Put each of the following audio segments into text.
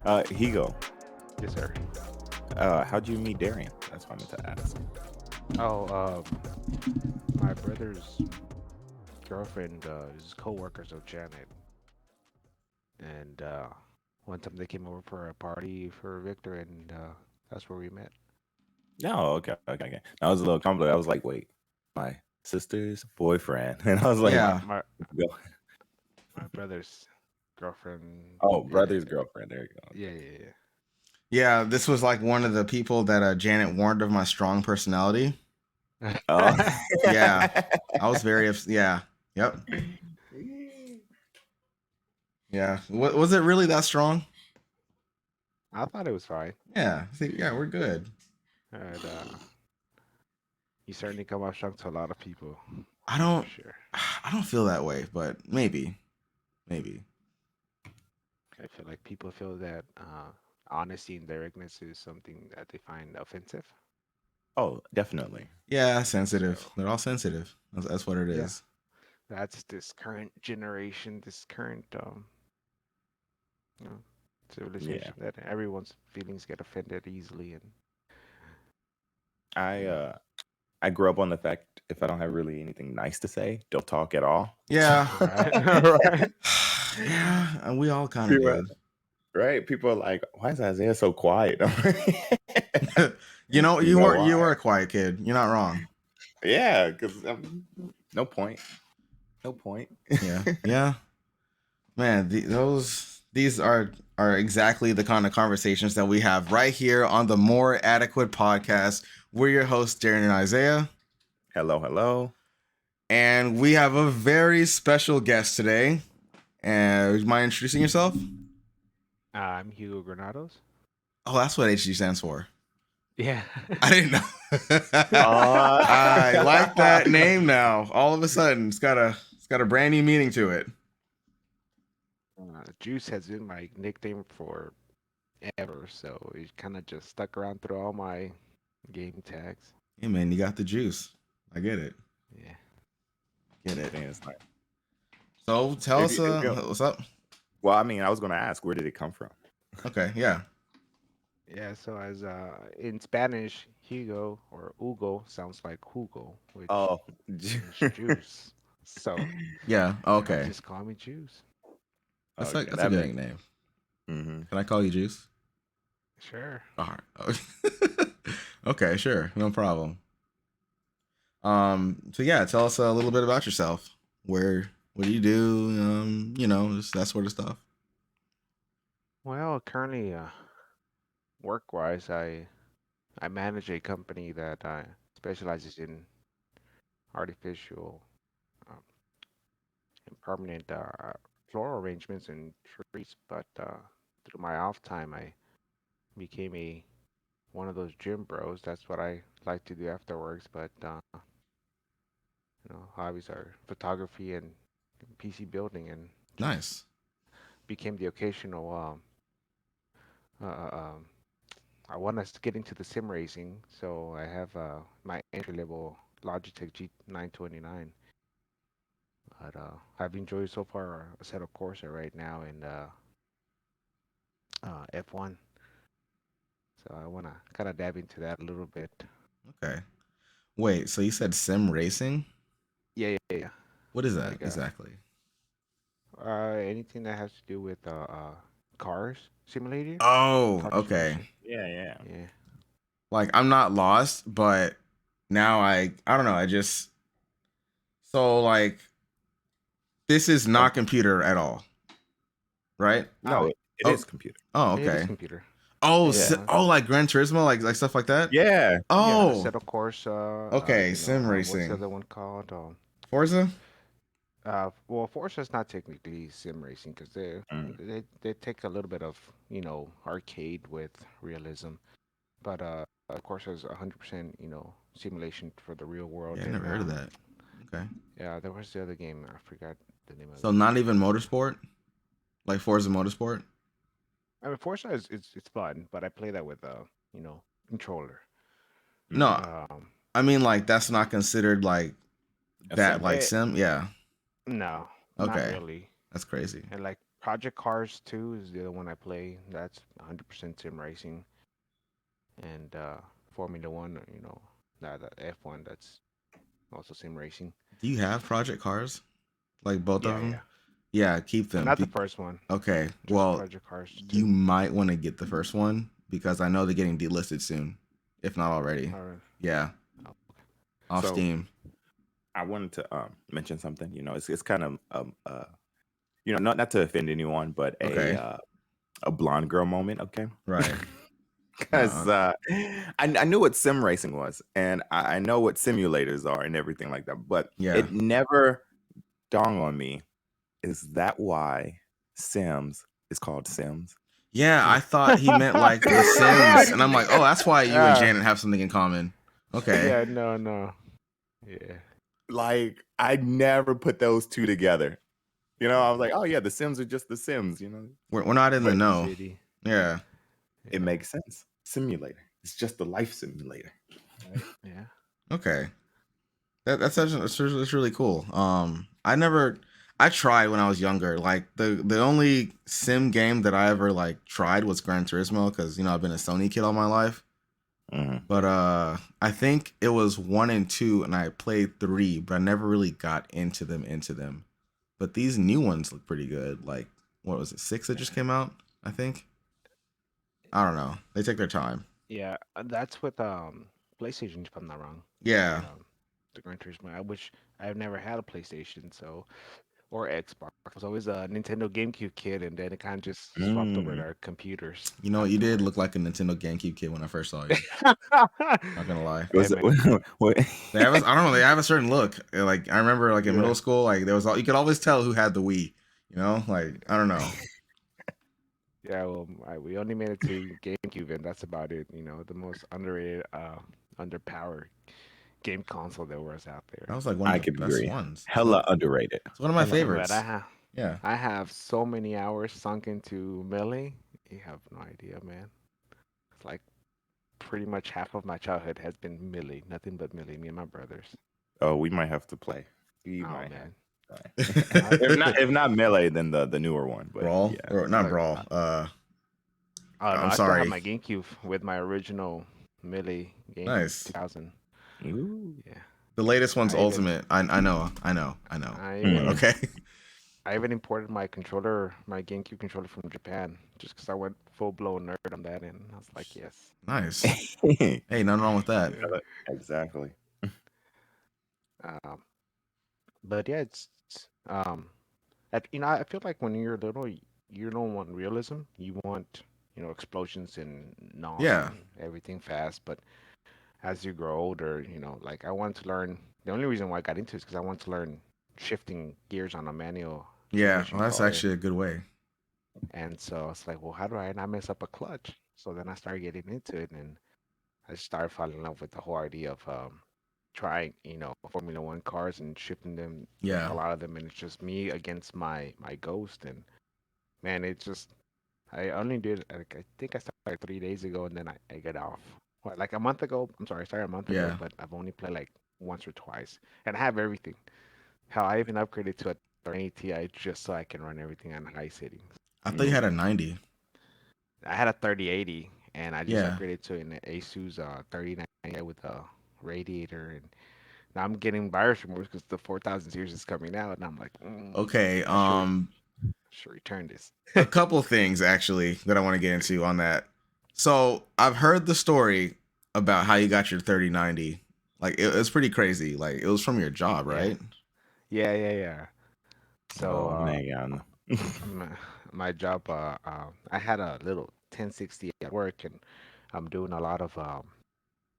Higo, Yes, sir. how'd you meet Darian? That's what I meant to ask. Oh, my brother's girlfriend is co-workers of Janet, and one time they came over for a party for Victor, and that's where we met. No, okay. That was a little complicated. I was like, wait, my sister's boyfriend, and I was No, like, my Yeah. my go. my brother's girlfriend. Oh, Yeah, brother's girlfriend. There you go. yeah, yeah, Yeah, this was like one of the people that Janet warned of my strong personality. yeah. Oh, Yeah. I was very yeah. Yep. Yeah. Was it really that strong? I thought it was fine, Yeah. See, yeah, we're good. and you certainly come off strong to a lot of people, I that's for don't sure. I don't feel that way, but maybe. Maybe. I feel like people feel that honesty and directness is something that they find offensive. oh, definitely. Yeah, sensitive. So They're all sensitive. That's what it yeah, is. that's this current generation, this current you know, Yeah, civilization that everyone's feelings get offended easily, and I uh, I grew up on the fact if I don't have really anything nice to say, don't talk at all. Yeah. right, right. Yeah, and we all kind of People, did. right? People are like, why is Isaiah so quiet? You know, You know you why? were a quiet kid. You're not wrong. Yeah, because no point. No point. Yeah. Yeah. Man, these are exactly the kind of conversations that we have right here on the More Adequate podcast. We're your hosts, Darren and Isaiah, Hello. and we have a very special guest today. And would you mind introducing yourself? I'm Hugo Granados. Oh, that's what HG stands for. Yeah. I didn't know. I like that name now. All of a sudden, it's got a brand new meaning to it. Juice has been my nickname for ever, so it kind of just stuck around through all my game tags. Hey man, you got the juice. I get it. Yeah. Get it. Thing is like, So tell us if what's up. well, I mean, I was going to ask, where did it come from? Okay, yeah. Yeah, so as in Spanish, Hugo or Hugo sounds like Hugo, which Oh, means juice. So Yeah. Okay. just call me Juice. That's okay, a that good makes nickname. hmm Can I call you Juice? Sure. All right. Okay, sure. No problem. So yeah, tell us a little bit about yourself. What do you do? Just that sort of stuff. Well, currently, work-wise, I manage a company that specializes in artificial um, and permanent floral arrangements and trees. But through my off time, I became a one of those gym bros. That's what I like to do afterwards. But hobbies are photography and PC building, and just Nice. became the occasional. Uh, uh, um, I want us to get into the sim racing, so I have my entry level Logitech G929. But I've enjoyed so far a set of Corsa right now in F1. So I want to kind of dab into that a little bit. Okay. Wait, so you said sim racing? Yeah. What is that Like exactly? anything that has to do with cars simulator, Oh, car okay. simulation. yeah. Yeah. Like I'm not lost, but now I don't know, so like this is Oh, not computer at all, right? no, Oh, it Oh, is computer. oh, it is okay. computer. Oh, It's Yeah. like Gran Turismo, like stuff like that. Yeah. Oh, set of Corsa. okay. Sim What's the racing, other one called? Forza. Well, Forza is not technically sim racing because Mm. they take a little bit of arcade with realism, but of course there's 100% simulation for the real world. Yeah, I And never heard of that. Okay, yeah, there was the other game, I forgot the name of so it. not even motorsport, like Forza Motorsport. I mean, Forza is it's fun, but I play that with you know controller. No, Mm. I mean, like that's not considered like A that, sim. like Eh, sim. Yeah. no, not Okay, really. that's crazy. And like Project Cars 2 is the other one I play. That's 100% sim racing. And Formula One, that F1, that's also sim racing. Do you have Project Cars? Like both of Yeah, them? yeah. Yeah, keep them. Not the first one, Okay. just Well, Project Cars you 2. might want to get the first one because I know they're getting delisted soon, if not already. All right. Yeah, Oh, off So Steam. I wanted to mention something. It's kind of not to offend anyone, but Okay. a blonde girl moment. Okay. Right. Because I knew what sim racing was, and I know what simulators are and everything like that, but Yeah. it never dawned on me, is that why Sims is called Sims? Yeah, I thought he meant like The Sims, and I'm like, oh, that's why you and Ah, Janet have something in common. Okay. yeah, no. Yeah. Like, I never put those two together. I was like, oh yeah, the Sims are just the Sims, We're not in the but know. City. Yeah. it makes sense. Simulator. It's just the life simulator. Right? Yeah. Okay. That's really cool. I tried when I was younger. Like the only sim game that I ever like tried was Gran Turismo because I've been a Sony kid all my life. Mhm. But I think it was 1 and 2, and I played 3, but I never really got into them. But these new ones look pretty good. Like what was it, 6 that just came out? I think. I don't know. They take their time. Yeah, that's with PlayStation, if I'm not wrong. Yeah. The Gran Turismo. I wish I've never had a PlayStation, or Xbox. I was always a Nintendo GameCube kid, and then it kind of just swapped over to Mm. our computers You know what? You did look afterwards. like a Nintendo GameCube kid when I first saw you. Not gonna lie. Was Hey, it, man. They have I don't know. They have a certain look. Like I remember, like in Yeah. middle school, like there was you could always tell who had the Wii. Like I don't know. Yeah, well, we only made it to GameCube, and that's about it. The most underrated, underpowered game console there was out That there. was like one I of the could best agree. ones. Hella underrated. It's one of my Hella But favorites. Yeah. I have so many hours sunk into Melee. You have no idea, man. It's like pretty much half of my childhood has been Melee, nothing but Melee. Me and my brothers. Oh, we might have to play. We Oh might man, have. I, If not Melee, then the newer one. But Brawl yeah. or not like Brawl? oh no, I'm I still have sorry. my GameCube with my original Melee game, Nice. 2000. Ooh. Yeah, The latest one's I even Ultimate. I know. I But even Mm. okay. I even imported my controller, my GameCube controller from Japan, just because I went full blown nerd on that, and I was like, yes. Nice. Hey, nothing wrong with that. Yeah. Exactly. Um, but yeah, I feel like when you're little, you don't want realism. You want, explosions and NOS Yeah. and everything fast. But as you grow older, like I wanted to learn. The only reason why I got into it is because I wanted to learn shifting gears on a manual Yeah. transmission Well, that's car. actually a good way. And so it's like, well, how do I not mess up a clutch? So then I started getting into it, and I started falling in love with the whole idea of trying, Formula One cars and shifting them, the Yeah. hell out of them, and it's just me against my ghost. And man, it's just I only did like I think I started like 3 days ago, and then I get off. What, like a month ago? I'm sorry, I started a month ago, Yeah. but I've only played like once or twice, and I have everything. Hell, I even upgraded to a 30 Ti just so I can run everything on high settings. I thought you had a 90. I had a 3080, and I just Yeah. upgraded to an Asus 3090 with a radiator, and now I'm getting virus removers because the 4000 series is coming out, and I'm like, Okay. should return this. A couple things actually that I want to get into on that. So I've heard the story about how you got your 3090. Like it's pretty crazy. Like it was from your job, Yeah, right? yeah. So Oh man. my, my job, I had a little 1060 at work, and I'm doing a lot of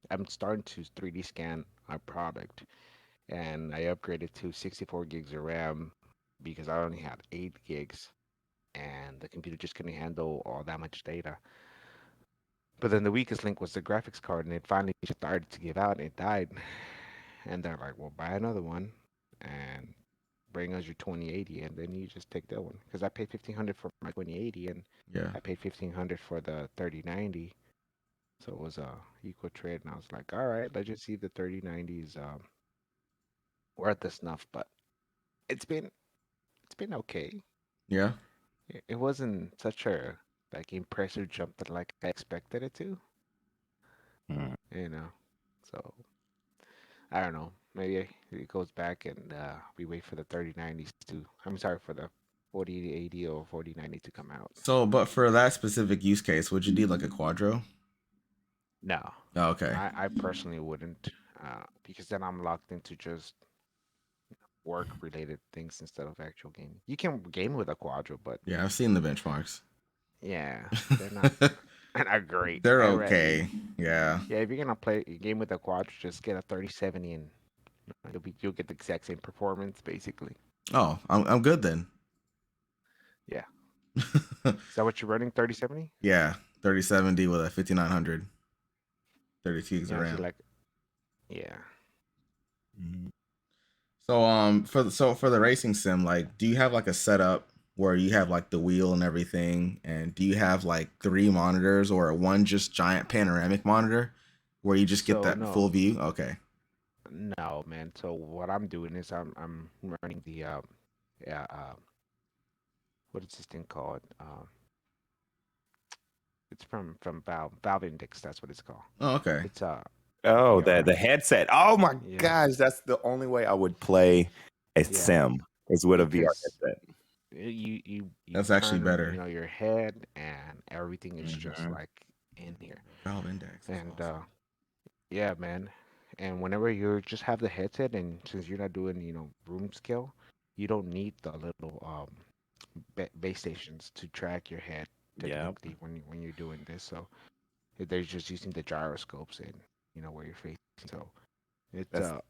I'm starting to 3D scan my product, and I upgraded to 64 gigs of RAM because I only had 8 gigs, and the computer just couldn't handle all that much data. But then the weakest link was the graphics card, and it finally started to give out, and it died. And they're like, "Well, buy another one, and bring us your 2080, and then you just take that one." Because I paid 1500 for my 2080, and Yeah. I paid 1500 for the 3090. So it was a equal trade, and I was like, all right, let's just see if the 3090s worth the snuff. But it's been it's been okay. Yeah. It wasn't such a like impressive jump that like I expected it to, Mm. you know. So I don't know. Maybe it goes back and we wait for the 3090s to. I'm sorry for the 4080 or 4090 to come out. So, but for that specific use case, would you need like a Quadro? No, Oh, okay. I personally wouldn't, because then I'm locked into just work related things instead of actual gaming. You can game with a Quadro, but Yeah, I've seen the benchmarks. yeah, they're not they're not great. They're I okay. Yeah. Yeah, if you're gonna play a game with a Quadro, just get a 3070 and you'll get the exact same performance basically. Oh, I'm good then. Yeah. Is that what you're running? 3070? Yeah, 3070 with a 5900, 32 gigs of Yeah, so RAM. like, yeah. Mhm. So for the racing sim, like, do you have like a setup where you have like the wheel and everything, and do you have like 3 monitors or one just giant panoramic monitor where you just get So that full no, view? Okay. no, man. So what I'm doing is I'm running the yeah what is this thing called? It's from Valve Index. That's what it's called. Oh, okay. It's Oh, VR. the headset. Oh my Yeah, gosh, that's the only way I would play a yeah. sim is with a VR Because headset. you That's actually turn better. your head and everything is just Mhm. like in here. Valve Index. That's And awesome. yeah, man. And whenever you just have the headset, and since you're not doing, room scale, you don't need the little base stations to track your head Yep. technically when you're doing this. So they're just using the gyroscopes and where you're facing. So it That's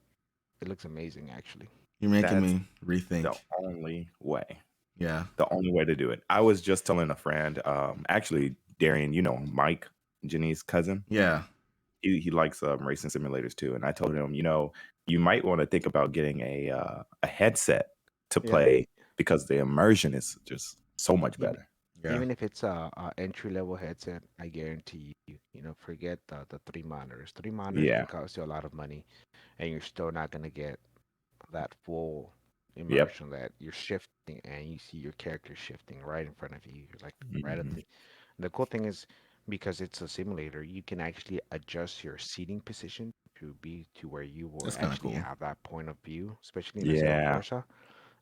it looks amazing actually. You're making that's me rethink. the only way. Yeah. The only way to do it. I was just telling a friend, actually, Darian, you know Mike, Jenny's cousin. Yeah. He likes racing simulators too, and I told him, you might want to think about getting a headset to Yeah. play because the immersion is just so much Even better. Yeah. even if it's a entry level headset, I guarantee you, forget the 3 monitors. 3 monitors Yeah. can cost you a lot of money, and you're still not gonna get that full Yep. immersion that you're shifting and you see your character shifting right in front of you. You're like right at Mhm. the cool thing is because it's a simulator, you can actually adjust your seating position to be to where you will That's kind of actually cool. have that point of view, especially in a Assetto Yeah. Corsa.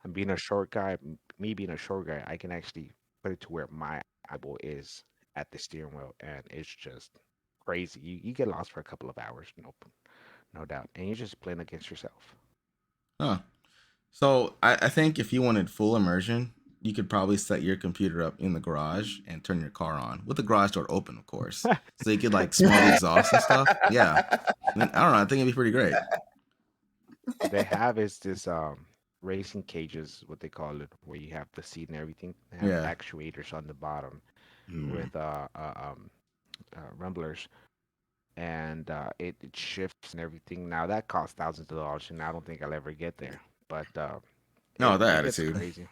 And being a short guy, me being a short guy, I can actually put it to where my eyeball is at the steering wheel, and it's just crazy. You get lost for a couple of hours, no doubt, and you're just playing against yourself. Huh. So I think if you wanted full immersion, you could probably set your computer up in the garage and turn your car on with the garage door open, of course, so you could like smell the exhaust and stuff. Yeah, I don't know. I think it'd be pretty great. What they have is this racing cages, what they call it, where you have the seat and everything. They have Yeah. actuators on the bottom Mm. with rumblers, and it shifts and everything. Now that costs thousands of dollars, and I don't think I'll ever get there. But No, the it gets attitude. crazy.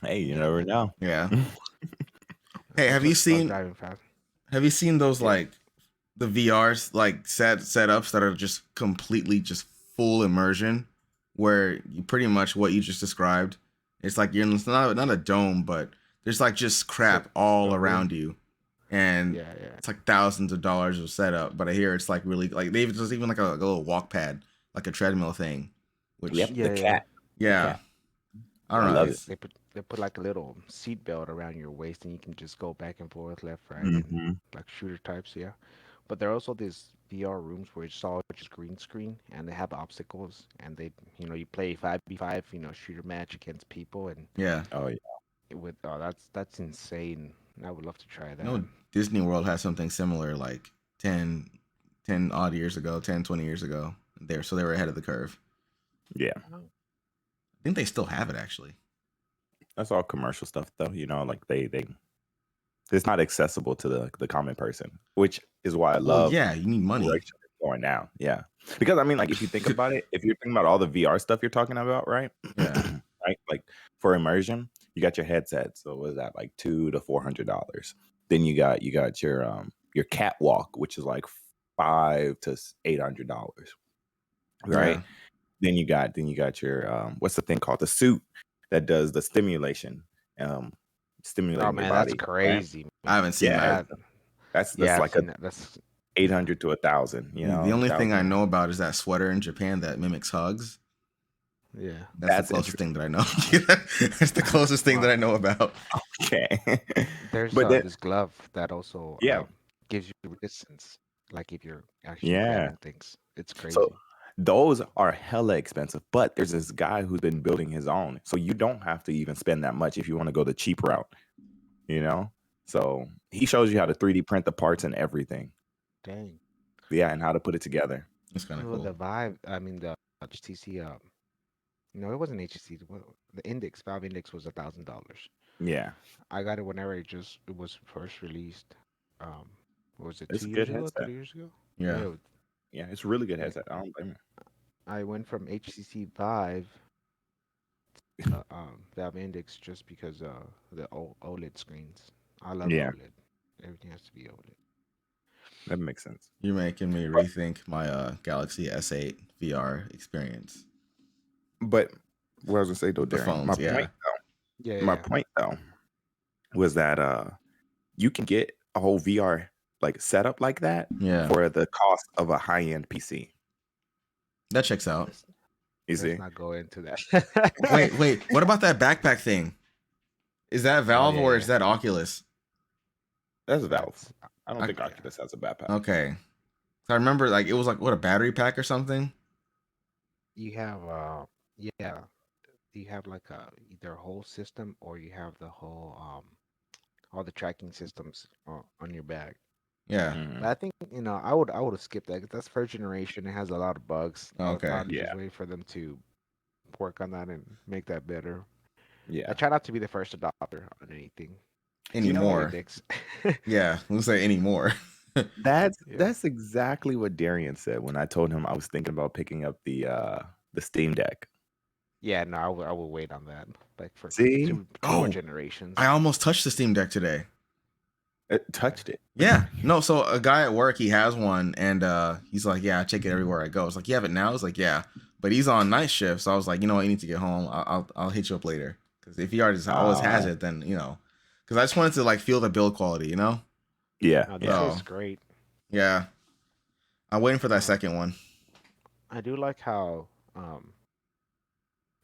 Hey, you Yeah, never man. know. Yeah. Hey, That's have you what's fun seen driving fast. those Yeah. like the VRs like setups that are just completely just full immersion, where you pretty much what you just described. It's like you're in it's not a dome, but there's like just It's crap all a room. around you, and Yeah, yeah. it's like thousands of dollars of setup. But I hear it's like really like there's even like a little walk pad, like a treadmill thing, which Yep, Yeah, the yeah. cat. yeah, cat. I I don't know. love it. It's, They put like a little seat belt around your waist, and you can just go back and forth, left, right, and Hmm. like shooter types. Yeah. But there are also these VR rooms where it's all just green screen, and they have obstacles, and you play 5v5, shooter match against people, and yeah. Oh yeah. that's insane. I would love to try I that. know Disney World has something similar like 10 odd years ago, 10, 20 years ago. So they were ahead of the curve. Yeah. Oh. I think they still have it actually. That's all commercial stuff though. Like they it's not accessible to the common person, which is why I Well, love yeah, you need money. direction it's going now. Yeah. Because I mean, like if you think about it, if you're thinking about all the VR stuff you're talking about, right? Yeah. Right? Like for immersion, you got your headset. So what is that, like $200 to $400? Then you got your your catwalk, which is like $500 to $800, right? Yeah. Then you got your what's the thing called, the suit that does the stimulation, Oh stimulating your man, that's body, right? crazy, I haven't man. seen Yeah, that. that's Yeah, I've like a seen that. That's 800 to 1,000. You The know, only thing I 1,000. know about is that sweater in Japan that mimics hugs. yeah. That's the That's closest thing that I know. interesting. That's the closest thing that I know about. Okay, There's but then this glove that also yeah, gives you resistance, like if you're actually yeah. grabbing things. It's So crazy. those are hella expensive, but there's this guy who's been building his own, so you don't have to even spend that much if you want to go the cheap route. You know, so he shows you how to 3D print the parts and everything. Dang. Yeah, and how to put it together. It's kind of Well, cool. the Vive, I mean the HTC. No, it wasn't HTC. The Index Valve Index was $1,000. Yeah, I got it whenever it was first released. What was it, it's a 2 good years ago, headset. 3 years ago? Yeah. Yeah, Yeah, it's a really good yeah. headset. I don't blame you. I went from HTC Vive Valve Index just because the OLED screens. I love Yeah, OLED. Everything has to be OLED. that makes sense. You're making me rethink my Galaxy S8 VR experience. But what I was gonna say though, The Darian, phones, yeah. my point though was that you can get a whole VR like setup like that Yeah. for the cost of a high end PC. That checks out. You Let's see? not go into that. Wait. What about that backpack thing? Is that Valve or is yeah. that Oculus? That's Valve. That's I don't I- think yeah. Oculus has a backpack. Okay. So I remember like it was like what, a battery pack or something? You have yeah. You have like either a whole system or you have the whole all the tracking systems on your bag. Yeah. Mhm. But I think I would have skipped that 'cause that's first generation. It has a lot of bugs. I would Okay. probably Yeah. just wait for them to work on that and make that better. Yeah. I try not to be the first adopter on anything. Anymore. Index. Yeah. Let's say anymore. That's Yeah. that's exactly what Darian said when I told him I was thinking about picking up the Steam Deck. Yeah, no, I will wait on that. Like for See? two Oh, more generations. I almost touched the Steam Deck today. It touched it. Yeah. No, so a guy at work, he has one and he's like, yeah, I check it everywhere I go. It's like, you have it now? I was like, yeah. But he's on night shift, so I was like, you know what, you need to get home. I'll hit you up later. Because if he already always has it, then because I just wanted to like feel the build quality, Yeah. No, this Yeah. is great. Yeah. I'm waiting for that second one. I do like how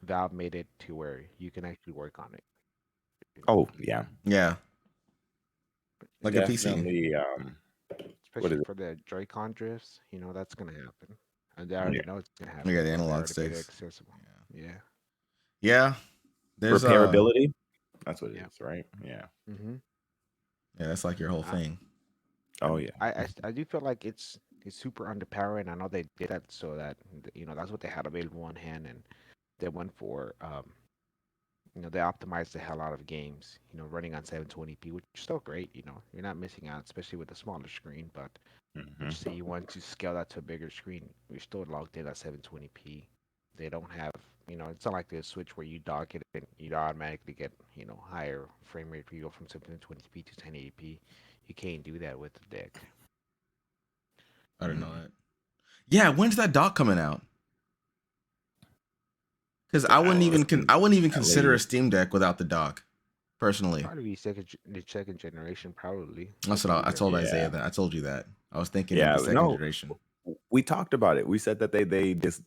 Valve made it to where you can actually work on it. Oh, yeah. Yeah. Like a PC. Definitely Especially is it? for the Joy-Con drifts, that's gonna happen. And they already know it's gonna happen. Yeah, the They analog already made it sticks. accessible. Yeah. Yeah. There's Repairability. That's what it Yeah. is, right? Yeah. Mm-hmm. Yeah, that's like your whole thing. Oh yeah. I do feel like it's super underpowered, and I know they did that so that that's what they had available on hand, and they went for they optimized the hell out of games, running on 720p, which is still great. You're not missing out, especially with the smaller screen. But Mhm. say you want to scale that to a bigger screen, you're still logged in at 720p. They don't have, it's not like the Switch where you dock it and you automatically get, higher frame rate if you go from 720p to 1080p. You can't do that with the deck. I didn't know that. Yeah, when's that dock coming out? Because I wouldn't even consider a Steam Deck without the dock, personally. Probably the second generation, probably. That's what I told Yeah. Isaiah that. I told you that. I was thinking Yeah, of the second no. generation. We talked about it. We said that they just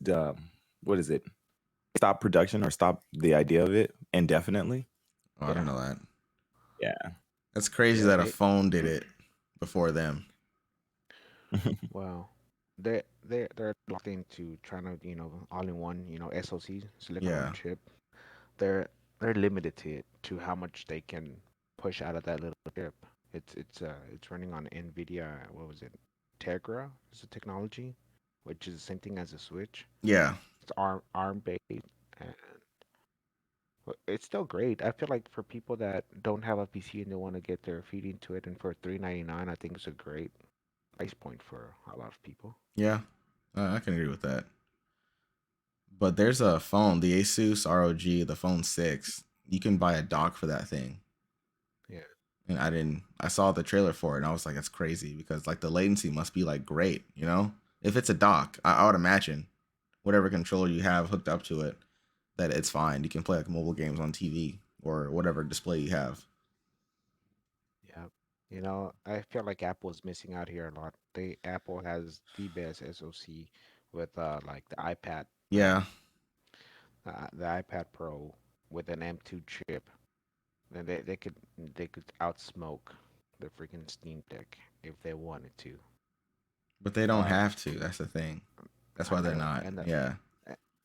what is it? Stop production or stop the idea of it indefinitely. Oh, I don't know that. Yeah. That's crazy Yeah, that a phone did it before them. Well, they're locked into trying to all in one SoC silicon Yeah. on chip. They're limited to how much they can push out of that little chip. It's running on NVIDIA. What was it? Tegra is the technology, which is the same thing as a Switch. Yeah. It's ARM based, and it's still great. I feel like for people that don't have a PC and they want to get their feet into it, and for $399, I think it's a great price point for a lot of people. Yeah. I can agree with that. But there's a phone, the Asus ROG, the Phone 6. You can buy a dock for that thing. Yeah. and I saw the trailer for it, and I was like, that's crazy because like the latency must be like great, you know? If it's a dock, I would imagine whatever controller you have hooked up to it, that it's fine. You can play like mobile games on TV or whatever display you have. Yeah. I feel like Apple is missing out here a lot. Apple has the best SoC with like Yeah, the iPad Pro with an M2 chip. And they could outsmoke the freaking Steam Deck if they wanted to. but they don't But have to. That's the thing. That's I why they're know, not. Yeah.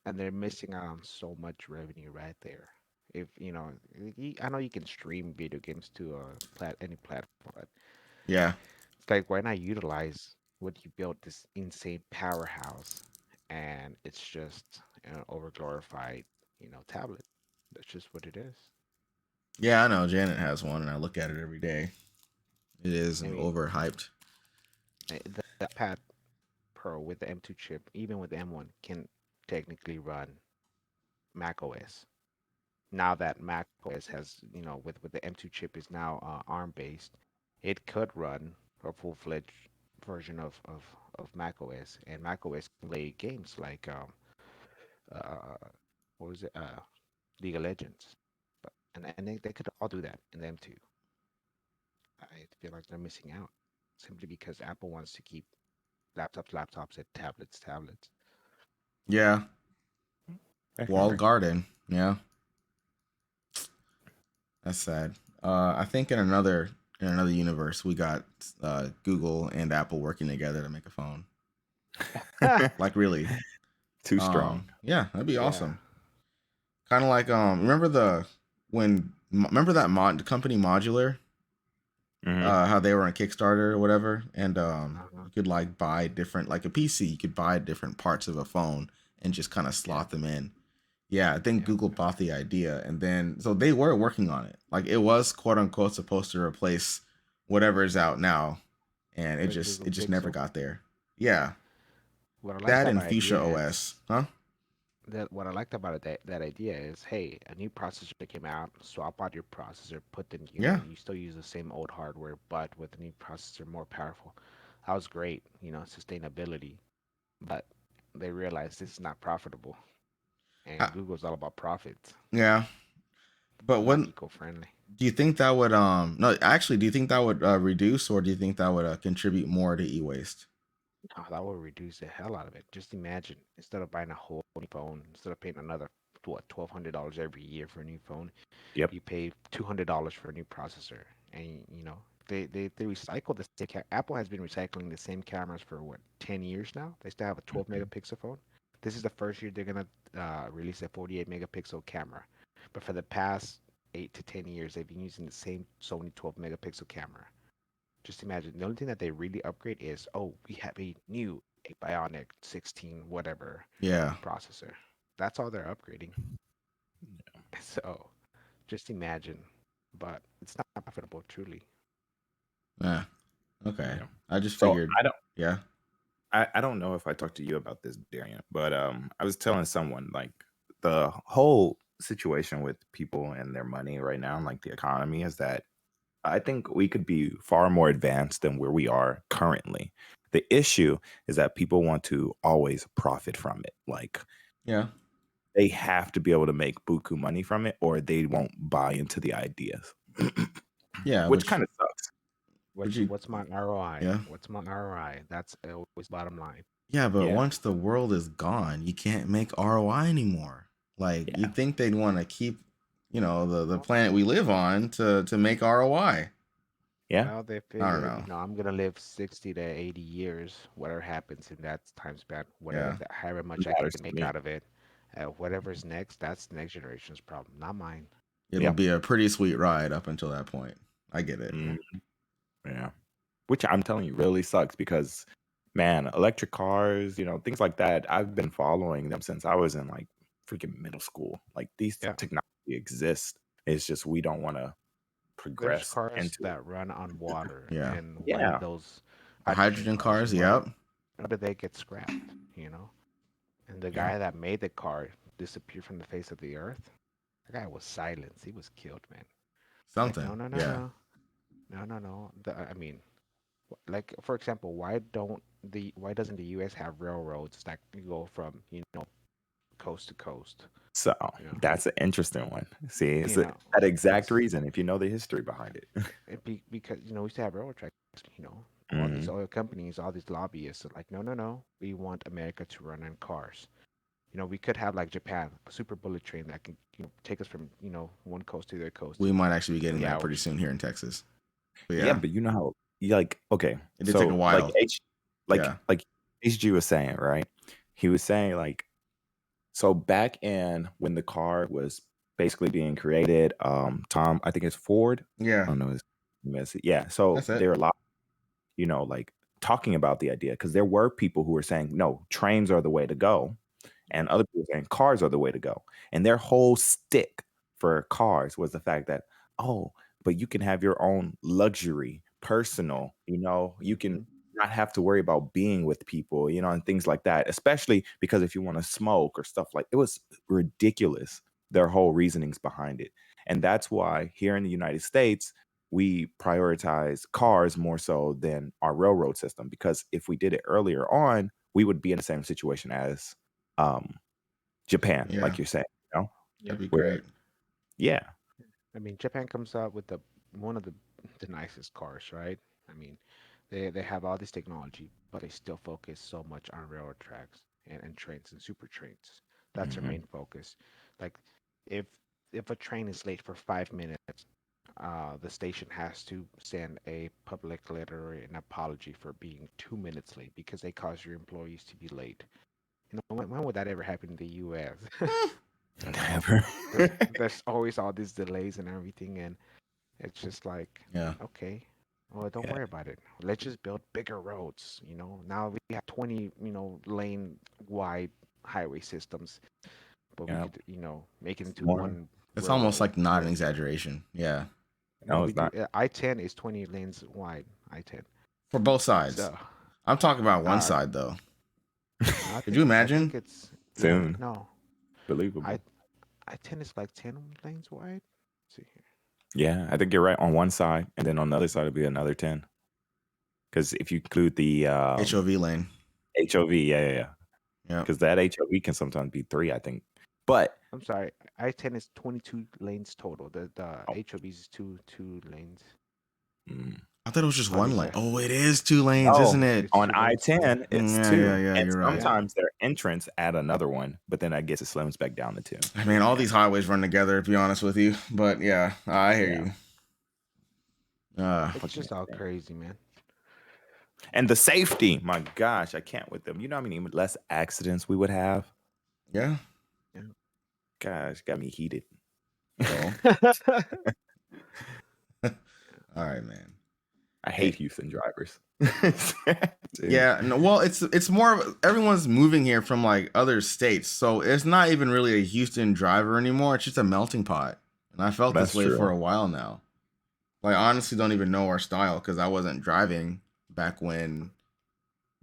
and they're missing out on so much revenue right there. If I know you can stream video games to any platform, but Yeah. it's like why not utilize what you built this insane powerhouse, and it's just an overglorified, tablet. That's just what it is. Yeah, I know. Janet has one, and I look at it every day. It is I an mean, overhyped. the iPad Pro with the M2 chip, even with the M1, can technically run Mac OS. Now that Mac OS has, with the M2 chip is now ARM based, it could run a full-fledged version of Mac OS, and Mac OS can play games like uh, what was it, League of Legends, but and they could all do that in the M2. I feel like they're missing out simply because Apple wants to keep laptops, and tablets. Yeah. I can Walled agree. garden. Yeah. That's sad. I think in another universe, we got Google and Apple working together to make a phone. Like really. Too strong. Yeah, that'd be Yeah. awesome. Kind of like remember that company Modular, Mhm. how they were on Kickstarter or whatever, and Uh-huh. you could like buy different, like a PC, you could buy different parts of a phone and just kind of Yeah. slot them in. Yeah, I think Yeah. Google bought the idea, and then so they were working on it. Like it was quote unquote supposed to replace whatever is out now, and it The just Google it just never Pixel. got there. Yeah, What I liked that and about Fuchsia idea is OS, huh? that what I liked about that idea is, hey, a new processor came out, swap out your processor, put the new Yeah, one. You still use the same old hardware, but with the new processor more powerful. That was great, sustainability. But they realized this is not profitable, I, and Google's all about profits, yeah. But not when eco-friendly. do you think that would no actually do you think that would reduce, or do you think that would contribute more to e-waste? Oh, that will reduce the hell out of it. Just imagine, instead of buying a whole new phone, instead of paying another $1,200 every year for a new phone, Yep. you pay $200 for a new processor, and they recycle the same. Apple has been recycling the same cameras for what 10 years now. They still have a 12 Mhm. megapixel phone. This is the first year they're gonna release a 48 megapixel camera, but for the past 8 to 10 years, they've been using the same Sony 12 megapixel camera. Just imagine the only thing that they really upgrade is, oh, we have a new a Bionic 16 whatever Yeah. processor. That's all they're upgrading. So just imagine, but it's not profitable truly. Yeah. Okay. Yeah. I just So figured. Yeah. I don't know if I talked to you about this, Darian, but I was telling someone like the whole situation with people and their money right now, and like the economy, is that I think we could be far more advanced than where we are currently. The issue is that people want to always profit from it. Like Yeah. they have to be able to make buku money from it, or they won't buy into the ideas, Yeah. which Which kind of sucks. would What's you? what's my ROI? Yeah. What's my ROI? That's always bottom line. Yeah, but Yeah, once the world is gone, you can't make ROI anymore. Like yeah, you'd think they'd want to keep, the planet we live on to make ROI. yeah. Well, they I don't figured, know. I'm gonna live 60 to 80 years, whatever happens in that time span, whatever Yeah. that, however much I can Matters to make me. out of it, whatever's next, that's the next generation's problem, not mine. It'll Yeah. be a pretty sweet ride up until that point. I get it. Yeah. Mm, yeah. Which I'm telling you really sucks because, man, electric cars, things like that, I've been following them since I was in like freaking middle school. Like these Yeah. technology exist. It's just we don't want to There's progress cars into it. that run on water, Yeah. and when Yeah. those The hydrogen hydrogen cars cars. run, Yep. how do they get scrapped? You know? And the Yeah. guy that made the car disappeared from the face of the earth. That guy was silenced. He was killed, man. It's like, Something. no, no, no, Yeah. no. No. I mean, like for example, why doesn't the U.S. have railroads that can go from coast to coast? So You know, that's an interesting one. See, it's you know, that exact it's reason if you know the history behind it. because we used to have railroad tracks. All these Hmm. oil companies, all these lobbyists are like, no, we want America to run on cars. We could have like Japan, a super bullet train that can take us from one coast to the other coast We in might actually be getting 3 that pretty hours. soon here in Texas. But Yeah, yeah, but you know how like okay, it did take a so while. like Yeah. like HG was saying, right? He was saying like so back in when the car was basically being created, Tom, I think it's Ford. I Yeah. don't know yeah. So That's it. there are a lot, like talking about the idea because there were people who were saying, no, trains are the way to go. And other people saying cars are the way to go. And their whole stick for cars was the fact that, oh, but you can have your own luxury, personal, you can Mhm. not have to worry about being with people, and things like that, especially because if you want to smoke or stuff like it was ridiculous, their whole reasonings behind it. And that's why here in the United States, we prioritize cars more so than our railroad system, because if we did it earlier on, we would be in the same situation as um, Japan, Yeah. like you're saying, That'd be where great. yeah, I mean, Japan comes out with one of the nicest cars, right? I mean, they have all this technology, but they still focus so much on railroad tracks and trains and super trains. That's their hmm main focus. Like, if if a train is late for 5 minutes, the station has to send a public letter, an apology for being 2 minutes late because they caused your employees to be late. When would that ever happen in the U.S.? never. There's always all these delays and everything, and it's just like, Yeah. okay, well, don't Yeah, worry about it. Let's just build bigger roads. Now we have 20, lane wide highway systems, but we yeah, could, make it it's into more. one It's almost like not an road. exaggeration. Yeah. No, No, we it's do. not. I-10 is 20 lanes wide. I-10. For both sides. So, I'm talking about one uh, side though. I Could you think I imagine? think it's yeah. Soon, No, I believable. I-10 is like 10 lanes wide. Let's see here. Yeah, I think you're right on one side, and then on the other side it'll be another 10. Because if you include the HOV lane. HOV, yeah, Yeah. because that HOV can sometimes be 3, I think. But I'm sorry. I-10 is 22 lanes total. The oh, HOVs is two lanes. mm, I thought it was just So at one least lane. Oh, it is 2 lanes, no, isn't it? it's on 2 lanes. Yeah. I-10 it's Yeah, 2, yeah, and you're right. Yeah. sometimes their entrance add another one, but then I guess it slims back down to 2. I mean, all these highways run together, to be honest with you. But yeah, I hear Yeah, you. Uh, It's fucking just all insane. crazy, man. And the safety, my gosh, I can't with them. You know how many less accidents we would have? yeah. Yeah. Gosh, got me heated. Well, all right, man. I Eh, hate Houston drivers. Dude. yeah. No, well, it's more of everyone's moving here from like other states, so it's not even really a Houston driver anymore. It's just a melting pot, and I felt this That's way for true. a while now. Like, I honestly don't even know our style because I wasn't driving back when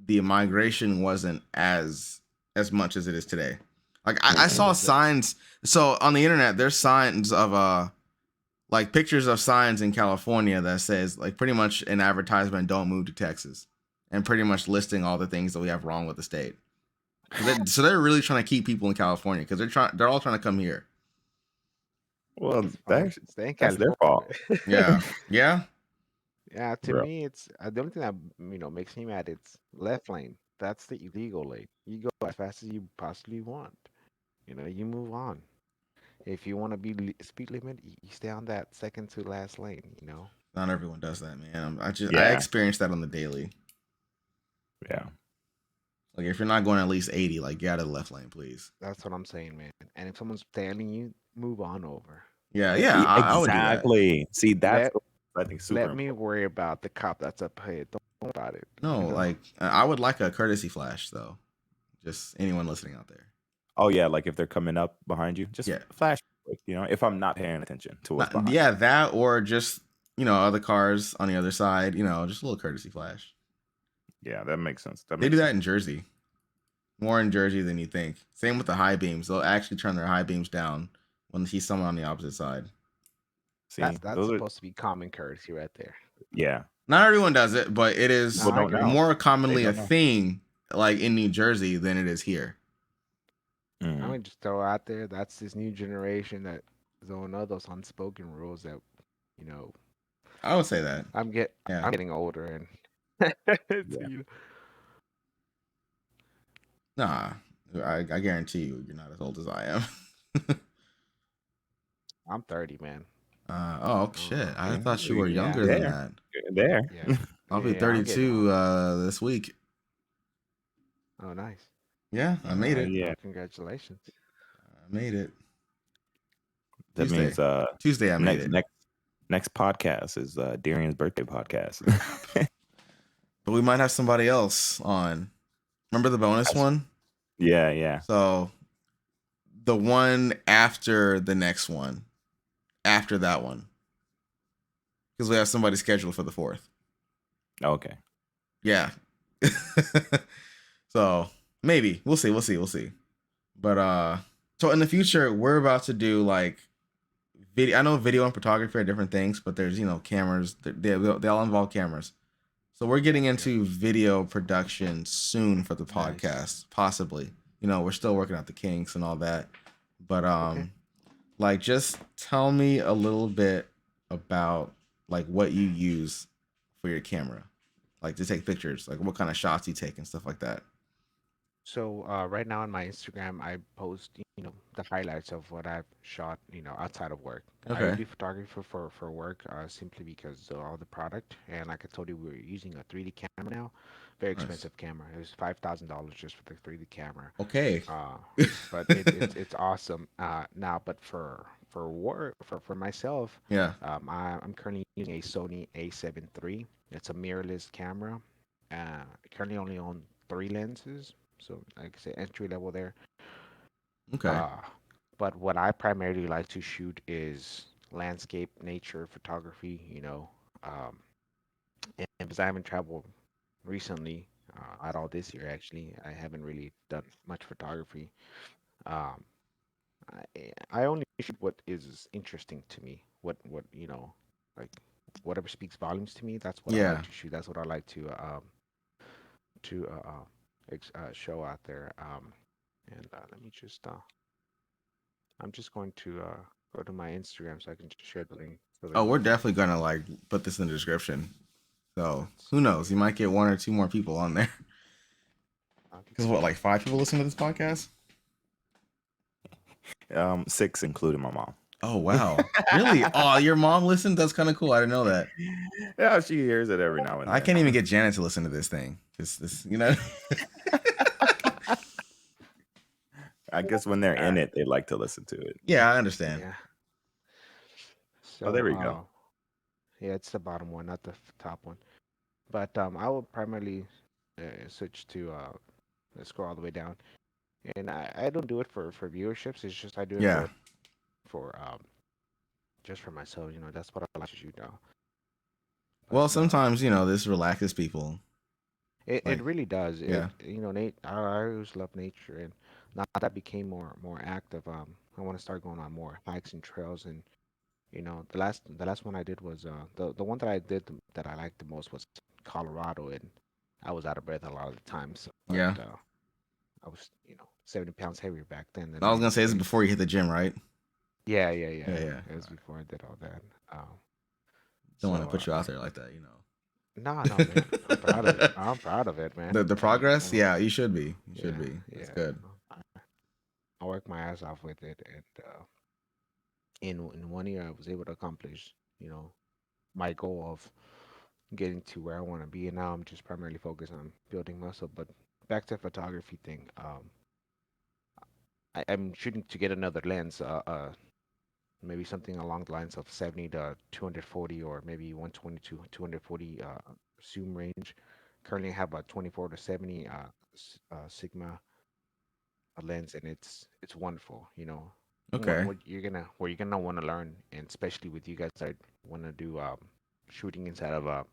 the migration wasn't as much as it is today. Like I Mhm. saw signs. So on the internet, there's signs of like pictures of signs in California that says like pretty much an advertisement, don't move to Texas, and pretty much listing all the things that we have wrong with the state. So they're really trying to keep people in California because they're all trying to come here. Well, It's fine. Stay in that's their California. fault, Yeah, yeah. Yeah, to bro. me, it's the only thing that makes me mad. It's left lane. That's the illegal lane. You go as fast as you possibly want. You move on. If you want to be speed limit, you stay on that second to last lane. Not everyone does that, man. I Yeah, experience that on the daily. yeah. Like if you're not going at least 80, like get out of the left lane, please. That's what I'm saying, man. And if someone's tailing you, move on over. Yeah, Let yeah, me I would do that. Exactly. See, that's let I think super let me important. worry about the cop that's up ahead. Don't worry about it. No, like I would like a courtesy flash though. Just anyone listening out there. Oh yeah, like if they're coming up behind you, just Yeah, flash. If I'm not paying attention to what's behind. yeah, that or just other cars on the other side. Just a little courtesy flash. Yeah, that makes sense. That They do makes that sense. in Jersey, more in Jersey than you think. Same with the high beams. They'll actually turn their high beams down when they see someone on the opposite side. See, that's those are supposed to be common courtesy right there. Yeah. Not everyone does it, but it is No, I don't agree. know. more commonly They a don't know. thing like in New Jersey than it is here. I'm Mhm. gonna just throw out there. That's this new generation that don't know those unspoken rules that, you know, I would say that. I'm Yeah. getting older and it's, Yeah. Nah, I guarantee you're not as old as I am. I'm 30, man. Oh shit! I thought you were Yeah, younger than There. that. There. yeah, I'll be yeah. I'm getting 32 old. this week. Oh, nice. Yeah, I made it. Yeah. Well, congratulations. I made it. That means Tuesday I made next it. next podcast is Darian's birthday podcast. But we might have somebody else on. Remember the bonus one? Yeah. So the one after the next one, after that one, because we have somebody scheduled for the 4th. Okay. Yeah. So maybe we'll see. But so in the future we're about to do like video. I know video and photography are different things, but there's cameras. They all involve cameras. So we're getting into video production soon for the Nice. podcast, possibly. We're still working out the kinks and all that. But Okay. like just tell me a little bit about like what you use for your camera. Like to take pictures, like what kind of shots you take and stuff like that. So right now on my Instagram, I post, the highlights of what I've shot, outside of work. I Okay. do photography for work, simply because of all the product. And like I told you, we're using a 3D camera now. Very Nice. expensive camera. It was $5,000 just for the 3D camera. Okay. But it's awesome. Now, but for work for myself, Yeah. I'm currently using a Sony A7 III. It's a mirrorless camera. Currently only on 3 lenses, so like I say, entry level there. Okay. But what I primarily like to shoot is landscape, nature photography. Um, and because I haven't traveled recently, at all this year actually, I haven't really done much photography. Um, I only shoot what is interesting to me. What like whatever speaks volumes to me. That's what I Yeah. like to shoot. That's what I like to show out there. And let me just I'm just going to go to my Instagram so I can just share the link. So Oh, that we're definitely gonna like put this in the description. So let's who knows? see. You might get 1 or 2 more people on there. Because what, like 5 people listen to this podcast? 6 including my mom. Oh wow. Really? Oh, your mom listened? That's kind of cool. I didn't know that. Yeah, she hears it every now and then. I can't even get Janet to listen to this thing. This. I guess when they're in it, they like to listen to it. Yeah, I understand. Yeah. Oh, there we So go. yeah, it's the bottom one, not the top one. But I will primarily switch to let's scroll all the way down. And I don't do it for viewerships. It's just I do it Yeah. for just for myself. That's what I like to shoot now. Well, But sometimes this relaxes people. it like, really does. yeah. I always love nature, and now that I became more active, I want to start going on more hikes and trails. And the last one I did was the one that I did that I liked the most was Colorado, and I was out of breath a lot of the times. But Yeah. I was 70 pounds heavier back then than I was I gonna say this is am. before you hit the gym, right? Yeah. Yeah. It was before I did all that. Don't want to So put you out there like that, no, man. I'm proud of it. I'm proud of it, man. The progress, yeah, you should be. You should Yeah, be. That's yeah. good. I worked my ass off with it, and in 1 year I was able to accomplish, my goal of getting to where I want to be. And now I'm just primarily focused on building muscle. But back to the photography thing, I'm shooting to get another lens, maybe something along the lines of 70 to 240, or maybe 120 to 240 zoom range. Currently, I have a 24 to 70 Sigma lens, and it's wonderful. Okay. What you're gonna want to learn, and especially with you guys that want to do shooting inside of a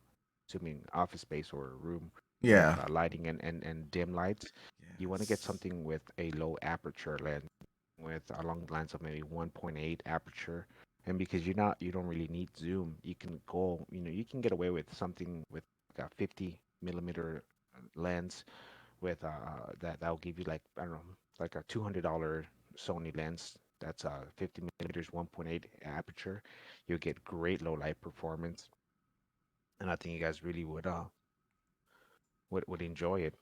assuming office space or a room with Yeah. lighting and dim lights. You want to get Yes. something with a low aperture lens with along the lines of maybe 1.8 aperture, And because you don't really need zoom, you can go, you can get away with something with like a 50 millimeter lens with that'll give you like, I don't know, like a $200 Sony lens that's 50 millimeters 1.8 aperture. You'll get great low light performance, and I think you guys really would enjoy it.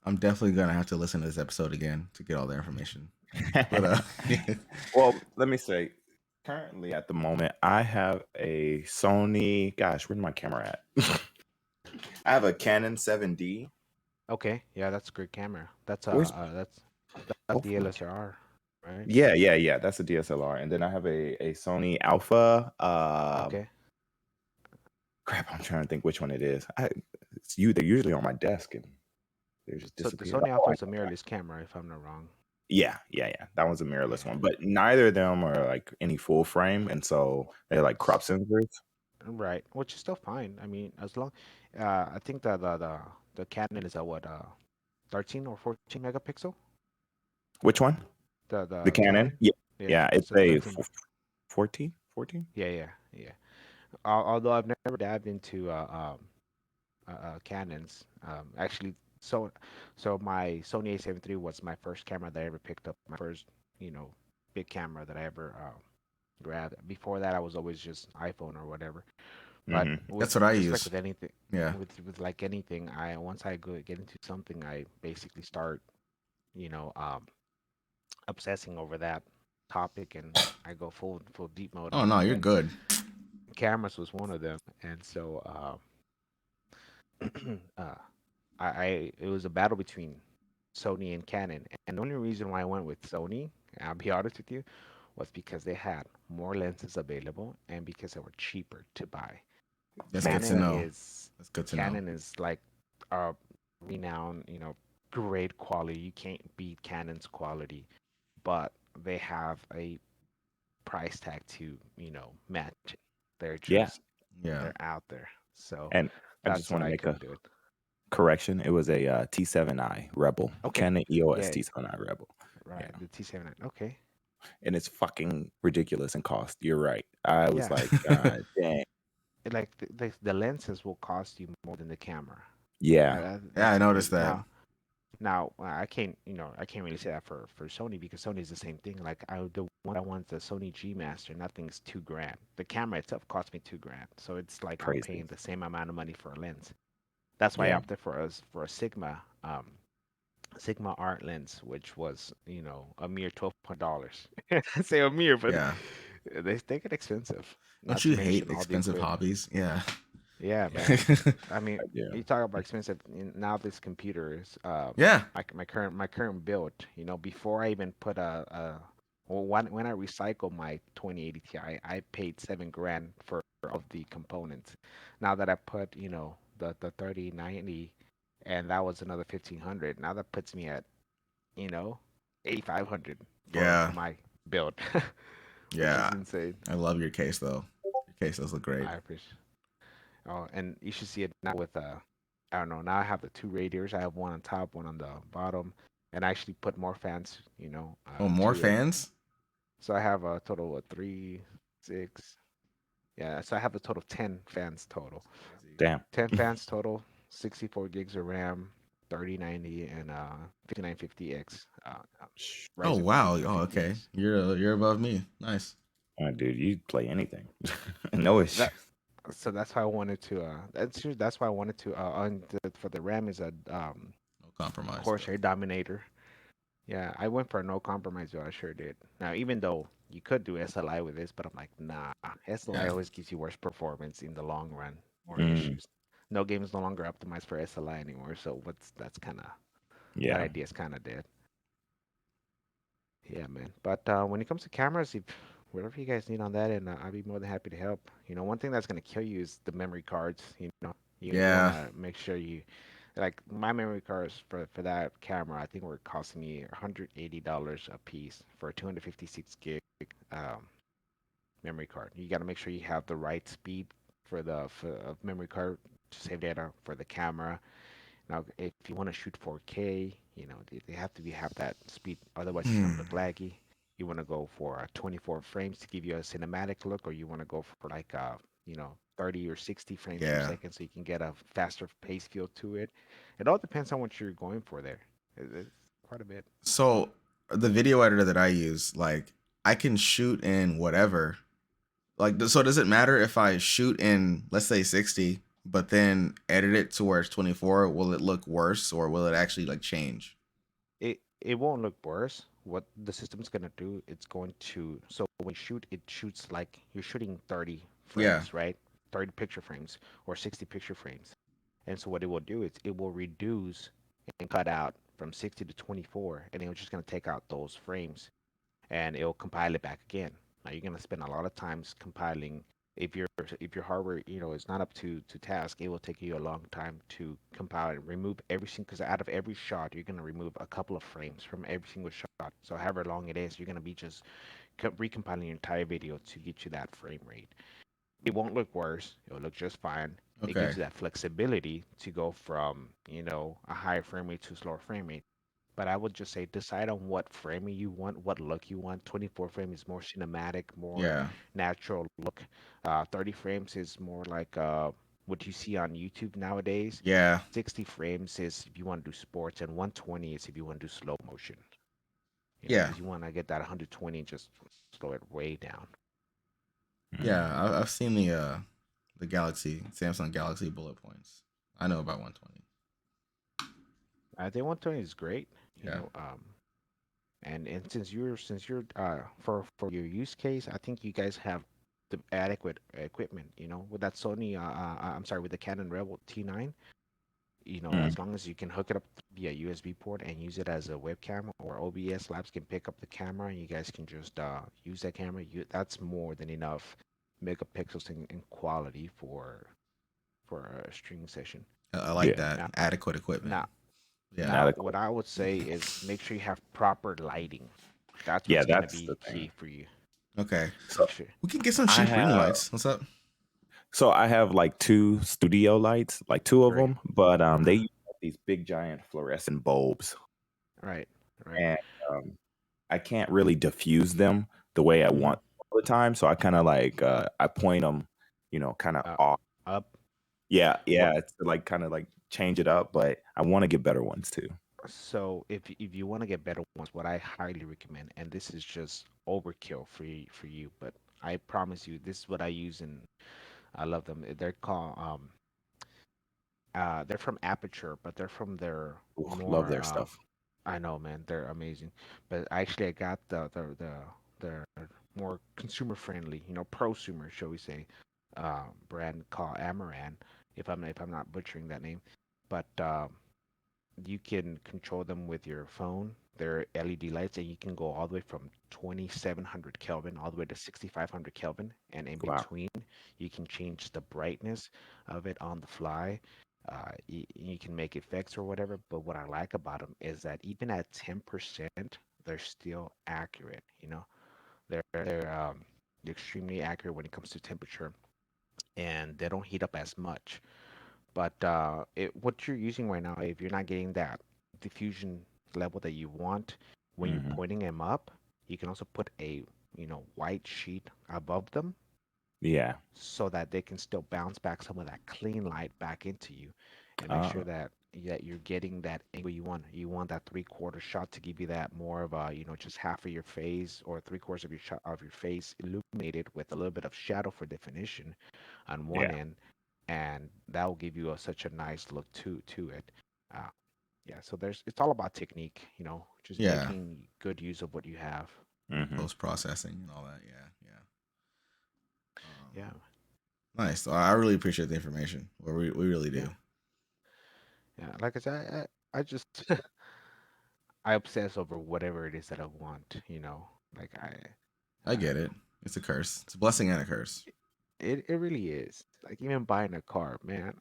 I'm definitely gonna have to listen to this episode again to get all the information. But Well, let me say, currently at the moment, I have a Sony. Gosh, where's my camera at? I have a Canon 7D. Okay, yeah, that's a great camera. That's Where's that's both the of my LSR, right? Yeah. That's a DSLR, and then I have a Sony Alpha. Okay. Crap, I'm trying to think which one it is. It's you. They're usually on my desk, and they just So the disappeared. Sony Oh, Alpha is a mirrorless camera, if I'm not wrong. yeah. That one's a mirrorless Yeah. one, but neither of them are like any full frame, and so they're like crop sensors. Right, which is still fine. I mean, as long, I think the Canon is a what, 13 or 14 megapixel. Which one? The The Canon? Canon, Yeah, yeah, yeah. it's It's a a 13. 14, 14. Yeah. Although I've never dabbed into Canons. Actually, so my Sony A7 III was my first camera that I ever picked up. My first, you know, big camera that I ever grabbed. Before that, I was always just iPhone or whatever. But Hmm. that's with what I just like use. with anything, Yeah. with like anything, I once I get into something, I basically start, you know, obsessing over that topic, and I go full deep mode Oh on no, it. you're And good. cameras was one of them. And so uh, I it was a battle between Sony and Canon, and the only reason why I went with Sony, I'll be honest with you, was because they had more lenses available and because they were cheaper to buy. That's good to Canon Exactly. know. is That's good to know. Canon is like a renowned, great quality. You can't beat Canon's quality, but they have a price tag to, match it. They're Yeah, just Yeah. they're out there. So and I just that's want what to I make a couldn't do it. correction. It was a T7i Rebel, Okay. Canon EOS Yeah, T7i Rebel. Yeah, right. The T7. Okay. and it's fucking ridiculous in cost. You're right. I was Yeah. like, God dang. Like the lenses will cost you more than the camera. Yeah, Yeah, I That's noticed crazy. that. Now I can't, I can't really say that for Sony because Sony is the same thing. Like the one I want, the Sony G Master, nothing's 2 grand. The camera itself cost me 2 grand, so it's like I'm crazy. paying the same amount of money for a lens. That's why I Yeah, opted for a Sigma Art lens, which was, a mere $1,200. I say a mere, but Yeah. they get expensive. Don't Not to you hate mention all the expensive equipment. hobbies? Yeah. Yeah, man. I mean, yeah. you talk about expensive. Now this computer is Yeah. my current build. Before I even put well, when I recycle my 2080 Ti, I paid 7 grand for all of the components. Now that I put, the 3090, and that was another 1,500. Now that puts me at, you know 8,500 for Yeah. my build, which is Yeah. insane. I love your case though. Your case does look great. I appreciate. Oh, and you should see it now with I don't know. Now I have the two radiators. I have one on top, one on the bottom, and I actually put more fans, Oh, more to it. fans? So I have a total of three, six. Yeah, so I have a total of 10 fans total. Damn. 10 fans total. 64 gigs of RAM, 3090 and 5950X. Oh Ryzen wow. Oh, okay. 5950X. You're above me. Nice. Dude, you play anything. No issue. That so that's why I wanted to. That's why I wanted to. For the RAM is a No compromise Corsair though. Dominator. Yeah, I went for a no compromise though. I sure did. Now, even though you could do SLI with this, but I'm like, nah. SLI Yeah. always gives you worse performance in the long run, more Mm, issues. No game is no longer optimized for SLI anymore, so that's kind of that yeah. idea is kind of dead. Yeah, man. But when it comes to cameras, if whatever you guys need on that, and I'll be more than happy to help. One thing that's gonna kill you is the memory cards. You Yeah. wanna make sure you like my memory cards for that camera. I think were costing me $180 a piece for a 256 gig um, memory card. You gotta make sure you have the right speed for memory card to save data for the camera. Now, if you want to shoot 4K, they have to have that speed. Otherwise, it's gonna Hmm. look laggy. you want to go for 24 frames to give you a cinematic look, or you want to go for like 30 or 60 frames per Yeah. second so you can get a faster pace feel to it. It all depends on what you're going for there. It's quite a bit. So the video editor that I use, like I can shoot in whatever. Like, so does it matter if I shoot in, let's say 60, but then edit it to where it's 24? Will it look worse, or will it actually like change? It won't look worse. What the system's gonna do, it's going to so when you shoot, it shoots like you're shooting 30 Yeah. frames, right? 30 picture frames or 60 picture frames. And so what it will do is it will reduce and cut out from 60 to 24, and it's just gonna take out those frames and it'll compile it back again. Now you're gonna spend a lot of times compiling. If your hardware is not up to task, it will take you a long time to compile and remove every single. Because out of every shot, you're gonna remove a couple of frames from every single shot. So however long it is, you're gonna be just recompiling your entire video to get you that frame rate. It won't look worse. It'll look just fine. It Okay. gives you that flexibility to go from a higher frame rate to a slower frame rate. But I would just say decide on what framing you want, what look you want. 24 frame is more cinematic, more Yeah. natural look. 30 frames is more like what you see on YouTube nowadays. Yeah. 60 frames is if you want to do sports, and 120 is if you want to do slow motion. Yeah. Because you want to get that 120 and just slow it way down. Yeah. I've seen the Samsung Galaxy bullet points. I know about 120. I think 120 is great. You Yeah. know, and since you're for your use case, I think you guys have the adequate equipment. With that Sony, I'm sorry, with the Canon Rebel T9. Mm. As long as you can hook it up via USB port and use it as a webcam, or OBS Labs can pick up the camera and you guys can just use that camera. That's more than enough megapixels in quality for a streaming session. I like Yeah. that. Now, Adequate equipment. now, Yeah. now, Adequate. what I would say is make sure you have proper lighting. That's Yeah, what's gonna that's the be thing. key for you. Okay. So Make sure. We can get some I cheap ring have lights. What's up? I have like two studio lights, like two of Great. them, but they Uh-huh. use these big giant fluorescent bulbs, Right. Right. and I can't really diffuse them the way I Mhm. want all the time. So I kind of like I point them, kind of Uh, off. up. Yeah, What? yeah, it's like kind of like change it up, but I want to get better ones too. So if you want to get better ones, what I highly recommend, and this is just overkill for you, but I promise you, this is what I use, and I love them. They're called they're from Aperture, but they're from their Ooh, love more their stuff. I know, man, they're amazing. But actually, I got the more consumer friendly, prosumer, shall we say, brand called Amaran. If I'm not butchering that name, but you can control them with your phone. They're LED lights, and you can go all the way from 2700 Kelvin all the way to 6500 Kelvin, and in Wow. between, you can change the brightness of it on the fly. You can make effects or whatever, but what I like about them is that even at 10%, they're still accurate. They're extremely accurate when it comes to temperature, and they don't heat up as much. But what you're using right now, if you're not getting that diffusion level that you want, when you're Hmm. pointing them up, you can also put a white sheet above them Yeah. so that they can still bounce back some of that clean light back into you, and make sure Uh, that you're getting that angle you want. You want that 3/4 shot to give you that more of a just half of your face, or 3/4 of your shot of your face illuminated with a little bit of shadow for definition on one yeah. end, and that will give you such a nice look to it. Uh, yeah, so it's all about technique, just Yeah. making good use of what you have. Hmm. Post processing and all that. Yeah. Yeah. Yeah, Nice. I really appreciate the information. Well, we really do. yeah, yeah. Like I said, I just I obsess over whatever it is that I want. Like I get um, it. It's a curse. It's a blessing and a curse. it really is. Like even buying a car, man.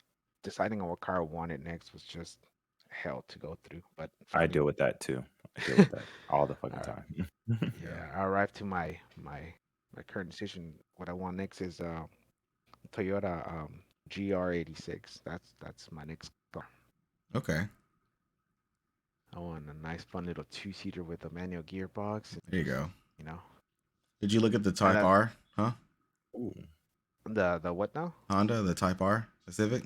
Deciding on what car I wanted next was just hell to go through. But I finally, deal with that too. I deal with that all the fucking uh, time. Yeah. yeah, I arrived to my current decision. What I want next is Toyota GR86. That's my next car. Okay. I want a nice, fun little two-seater with a manual gearbox. There you go. Did you look at the Type that- R? Huh? Ooh. The what now? Honda, the Type R, the Civic.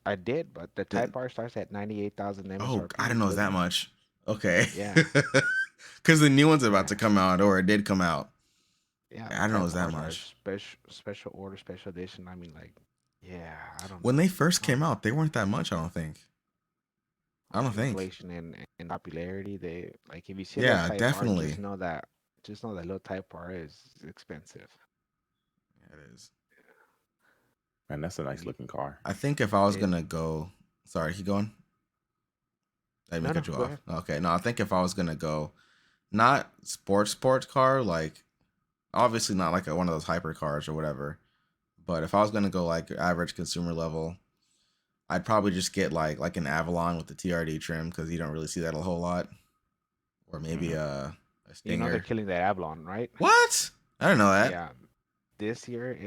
I did, but the Type R starts at 98,000 MSRP. Oh, I didn't know it was that much. Okay. Yeah. Because the new one's about to come out, or it did come out. Yeah, I didn't know it was Type that Rs are much. Special order, special edition. I mean, like, yeah, I don't When know. they first came out, they weren't that much. I don't think. I don't think. Inflation and popularity. They like if you see Yeah, that Type definitely. R, just know that little Type R is expensive. Yeah, it is. Man, that's a nice looking car. I think if I was It- gonna go, sorry, keep going. I didn't mean to cut you go off. ahead. Okay, no, I think if I was gonna go, not sports car, like obviously not like one of those hyper cars or whatever, but if I was gonna go like average consumer level, I'd probably just get like an Avalon with the TRD trim because you don't really see that a whole lot, or maybe a You Stinger. know they're killing that Avalon, right? What? I didn't know that. Yeah. This year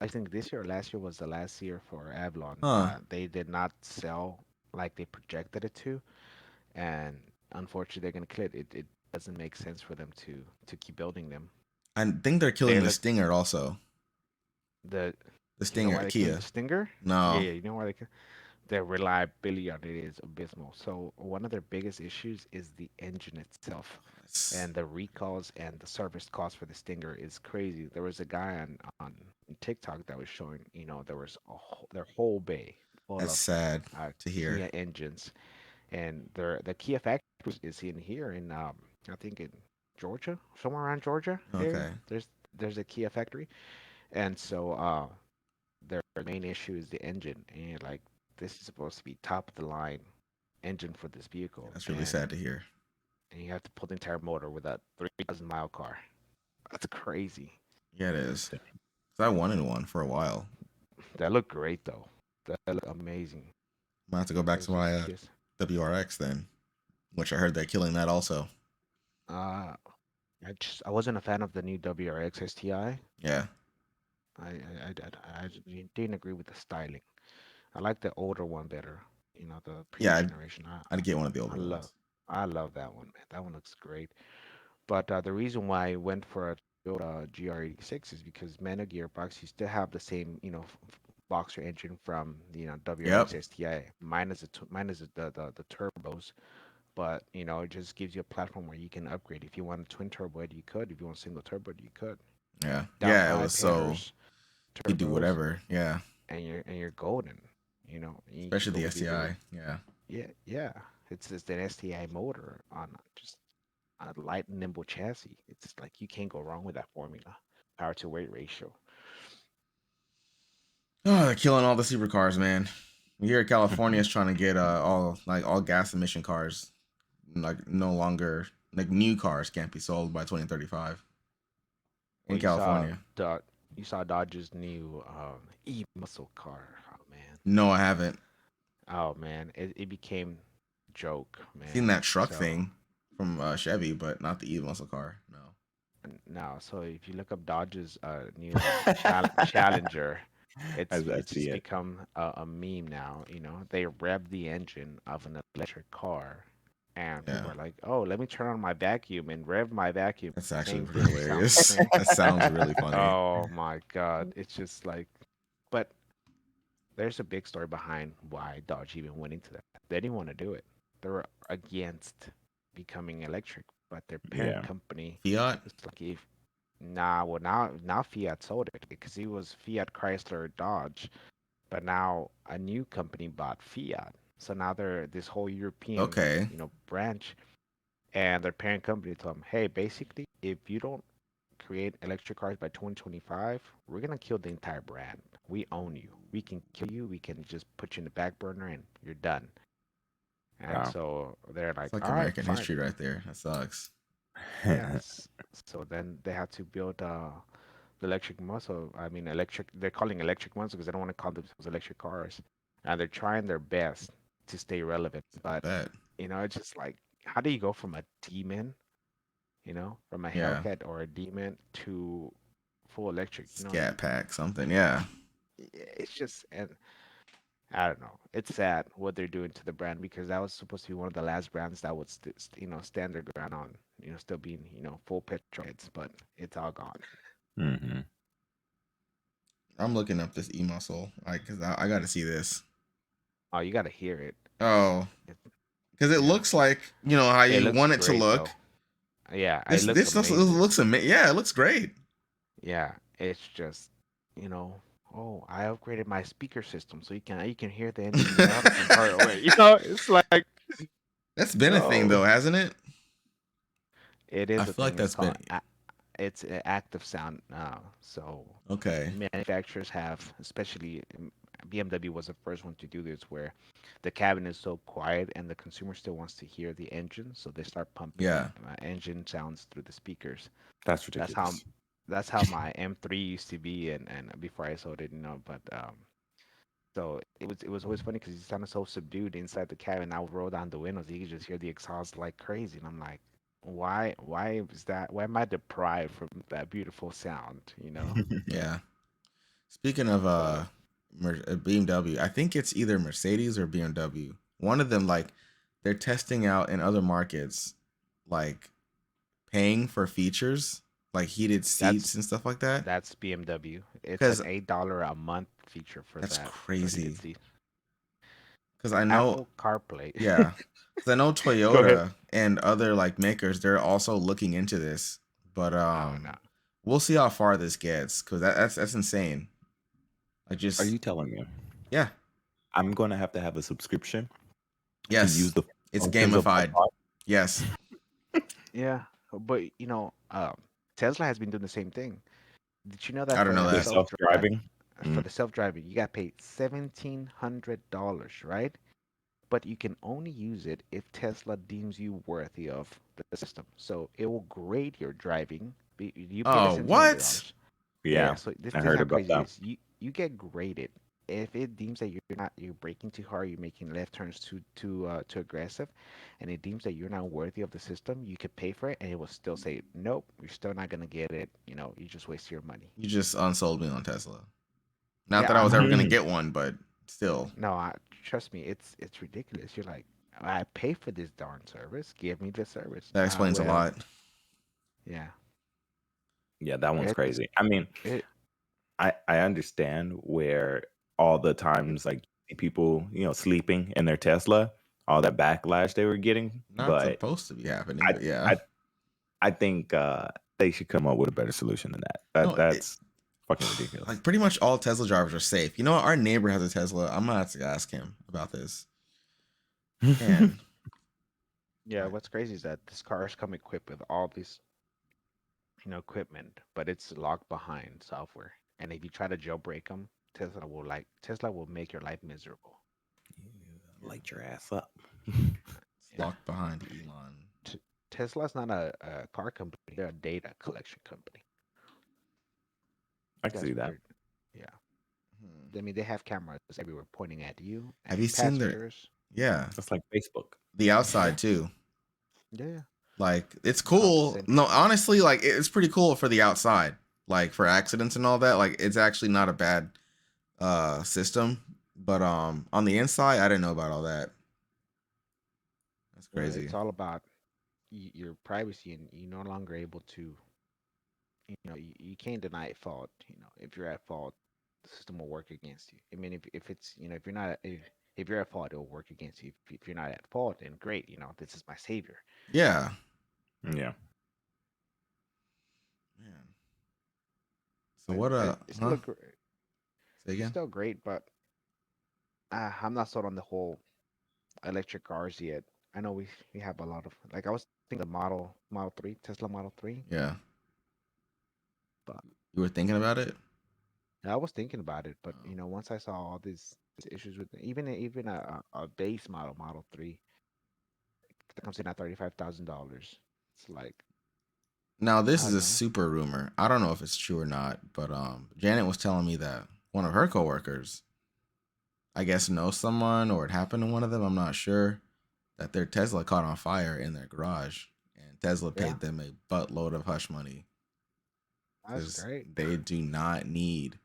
I think this year or last year was the last year for Avalon. Huh. They did not sell like they projected it to, and unfortunately they're gonna kill it. It doesn't make sense for them to keep building them. I think they're killing They're the the- Stinger also. The The you know Stinger, why they kill Kia. the Stinger? No. Yeah, you know why they kill? Their reliability on it is abysmal. So one of their biggest issues is the engine itself. And the recalls and the service cost for the Stinger is crazy. There was a guy on TikTok that was showing, there was their whole bay full That's of sad to hear. Kia engines, and the Kia factory is in here in I think in Georgia, somewhere around Georgia. Okay. There's a Kia factory, and so their main issue is the engine, and like this is supposed to be top of the line engine for this vehicle. That's really sad to hear. And you have to pull the entire motor with a 3,000-mile car. That's crazy. Yeah, it is. 'Cause I wanted one for a while. That looked great though. That looked amazing. I'm gonna have to go back to my WRX then, which I heard they're killing that also. I wasn't a fan of the new WRX STI. Yeah. I didn't agree with the styling. I like the older one better. The previous generation. I'd get one of the older ones. I love that one, man. That one looks great. But the reason why I went for a Toyota GR86 is because Mena gearbox, you still have the same, boxer engine from WRX STI, minus the turbos. But it just gives you a platform where you can upgrade. If you want a twin turbo, you could. If you want a single turbo, you could. Yeah. Down Yeah, it 5 was so headers, you could do turbos, whatever. Yeah. and you're golden. You can Especially go the with either- STI. Yeah. Yeah. It's just an STI motor on just a light and nimble chassis. It's like you can't go wrong with that formula. Power to weight ratio. Oh, they're killing all the supercars, man. Here, California is trying to get all gas emission cars, like no longer like new cars can't be sold by 2035 in California. You saw Dodge's new e-muscle car. Oh man. No, I haven't. Oh man, it became joke, man. Seen that truck So- thing from Chevy, but not the e-muscle car. No. No, so if you look up Dodge's new Challenger, As I it's see just it. become a meme now. They rev the engine of an electric car, and people Yeah. are like, "Oh, let me turn on my vacuum and rev my vacuum." That's actually Same thing, it sounds hilarious. the same. That sounds really funny. Oh my god, it's just like, but there's a big story behind why Dodge even went into that. They didn't want to do it. They were against becoming electric, but their parent Yeah. company Fiat? was like, now Fiat sold it because it was Fiat Chrysler Dodge, but now a new company bought Fiat, so now they're this whole European Okay. branch, and their parent company told them, hey, basically, if you don't create electric cars by 2025, we're gonna kill the entire brand. We own you. We can kill you. We can just put you in the back burner and you're done. And Wow. so they're like, It's like all right, American fine. history right there. That sucks. Yes. So then they had to build the electric muscle. I mean, electric. They're calling electric muscle because they don't want to call themselves electric cars, and they're trying their best to stay relevant. But Bet. it's just like, how do you go from a demon, from a Yeah. Hellcat or a demon to full electric? Scat pack, something. Yeah. It's just and I don't know. It's sad what they're doing to the brand because that was supposed to be one of the last brands that would, stand their ground on, still being, full petrol heads, but it's all gone. Hmm. I'm looking up this e-muscle, like, cause I got to see this. Oh, you got to hear it. Oh, It, because it yeah. looks like how It you looks want it to great look. though. Yeah, it This looks this amazing. looks amazing. Yeah, it looks great. Yeah, it's just, oh, I upgraded my speaker system so you can hear the engine without it from far away. It's like, That's been a thing no, though, hasn't it? it I is a feel like thing. It's that's been called it's active sound now. So okay. manufacturers have, especially BMW was the first one to do this, where the cabin is so quiet and the consumer still wants to hear the engine, so they start pumping Yeah. engine sounds through the speakers. That's That's how ridiculous. that's how my M3 used to be, and before I sold it. But so it was always funny because it sounded so subdued inside the cabin. I would roll down the windows, you could just hear the exhaust like crazy, and I'm like, why is that? Why am I deprived from that beautiful sound? Yeah. Speaking of But BMW, I think it's either Mercedes or BMW. One of them, like, they're testing out in other markets, like paying for features like heated that's seats and stuff like that. that's BMW. It's an Because $8 a month feature for that's that for heated crazy. seats. Because I know, Apple CarPlay. yeah, because I know Go ahead. Toyota and other like makers, they're also looking into this. But Oh no. we'll see how far this gets because that's insane. I Are just you telling me yeah, I'm going to have a subscription to use yes, the it's functions of my gamified. car? Yes. Yeah, but Tesla has been doing the same thing. Did you know that I don't know The that. self-driving? for Mm. the self-driving, you got paid $1,700, right? But you can only use it if Tesla deems you worthy of the system. So it will grade your driving. You pay the Oh, what? $1,700. Yeah, Yeah, so this I this is heard how about crazy it that. is. You get graded if it deems that you're braking too hard, you're making left turns too aggressive, and it deems that you're not worthy of the system. You could pay for it, and it will still say nope. You're still not gonna get it. You just waste your money. You just unsold me on Tesla. Not Yeah, that I was ever gonna Mhm. get one, but still, no, trust me, it's ridiculous. You're like, I pay for this darn service. Give me the service. that explains a Well, lot. yeah, Yeah, that one's it's crazy. I mean, it. I understand where all the times like people, sleeping in their Tesla, all that backlash they were getting, Not but supposed to be happening, I but yeah. I I think they should come up with a better solution than that. No, That's fucking ridiculous. like pretty much all Tesla drivers are safe. You know what? Our neighbor has a Tesla. I'm gonna have to ask him about this. And Yeah, what's crazy is that this cars come equipped with all these equipment, but it's locked behind software. And if you try to jailbreak them, Tesla will make your life miserable. Light your ass up. it's Yeah, locked behind Elon. Tesla's not a car company; they're a data collection company. I can That's see what that. they're. Yeah, Hmm. I mean they have cameras everywhere pointing at you, at Have your you seen their passengers. yeah, Just like Facebook. the Yeah, outside too? yeah. Like it's Called cool. No, Sentry. honestly, like it's pretty cool for the outside. Like for accidents and all that. Like it's actually not a bad system. But on the inside, I didn't know about all that. That's Yeah, crazy. it's all about your privacy, and you're no longer able to. You can't deny fault. If you're at fault, the system will work against you. I mean, if it's if you're not if you're at fault, it will work against you. If you're not at fault, then great. This is my savior. Yeah. Yeah. Man. So But what it's huh? still Say it's again? still great, but I'm not sold on the whole electric cars yet. I know we have a lot of, like, I was thinking the Model 3, Tesla Model 3, Yeah. but You were thinking about it? I was thinking about it. But Oh. once I saw all these issues with even a base Model 3 that comes in at $35,000, it's like, Now this I is don't a know. super rumor. I don't know if it's true or not, but Janet was telling me that one of her coworkers, I guess, knows someone or it happened to one of them, I'm not sure, that their Tesla caught on fire in their garage and Tesla Yeah, paid them a buttload of hush money that's because great. they do not need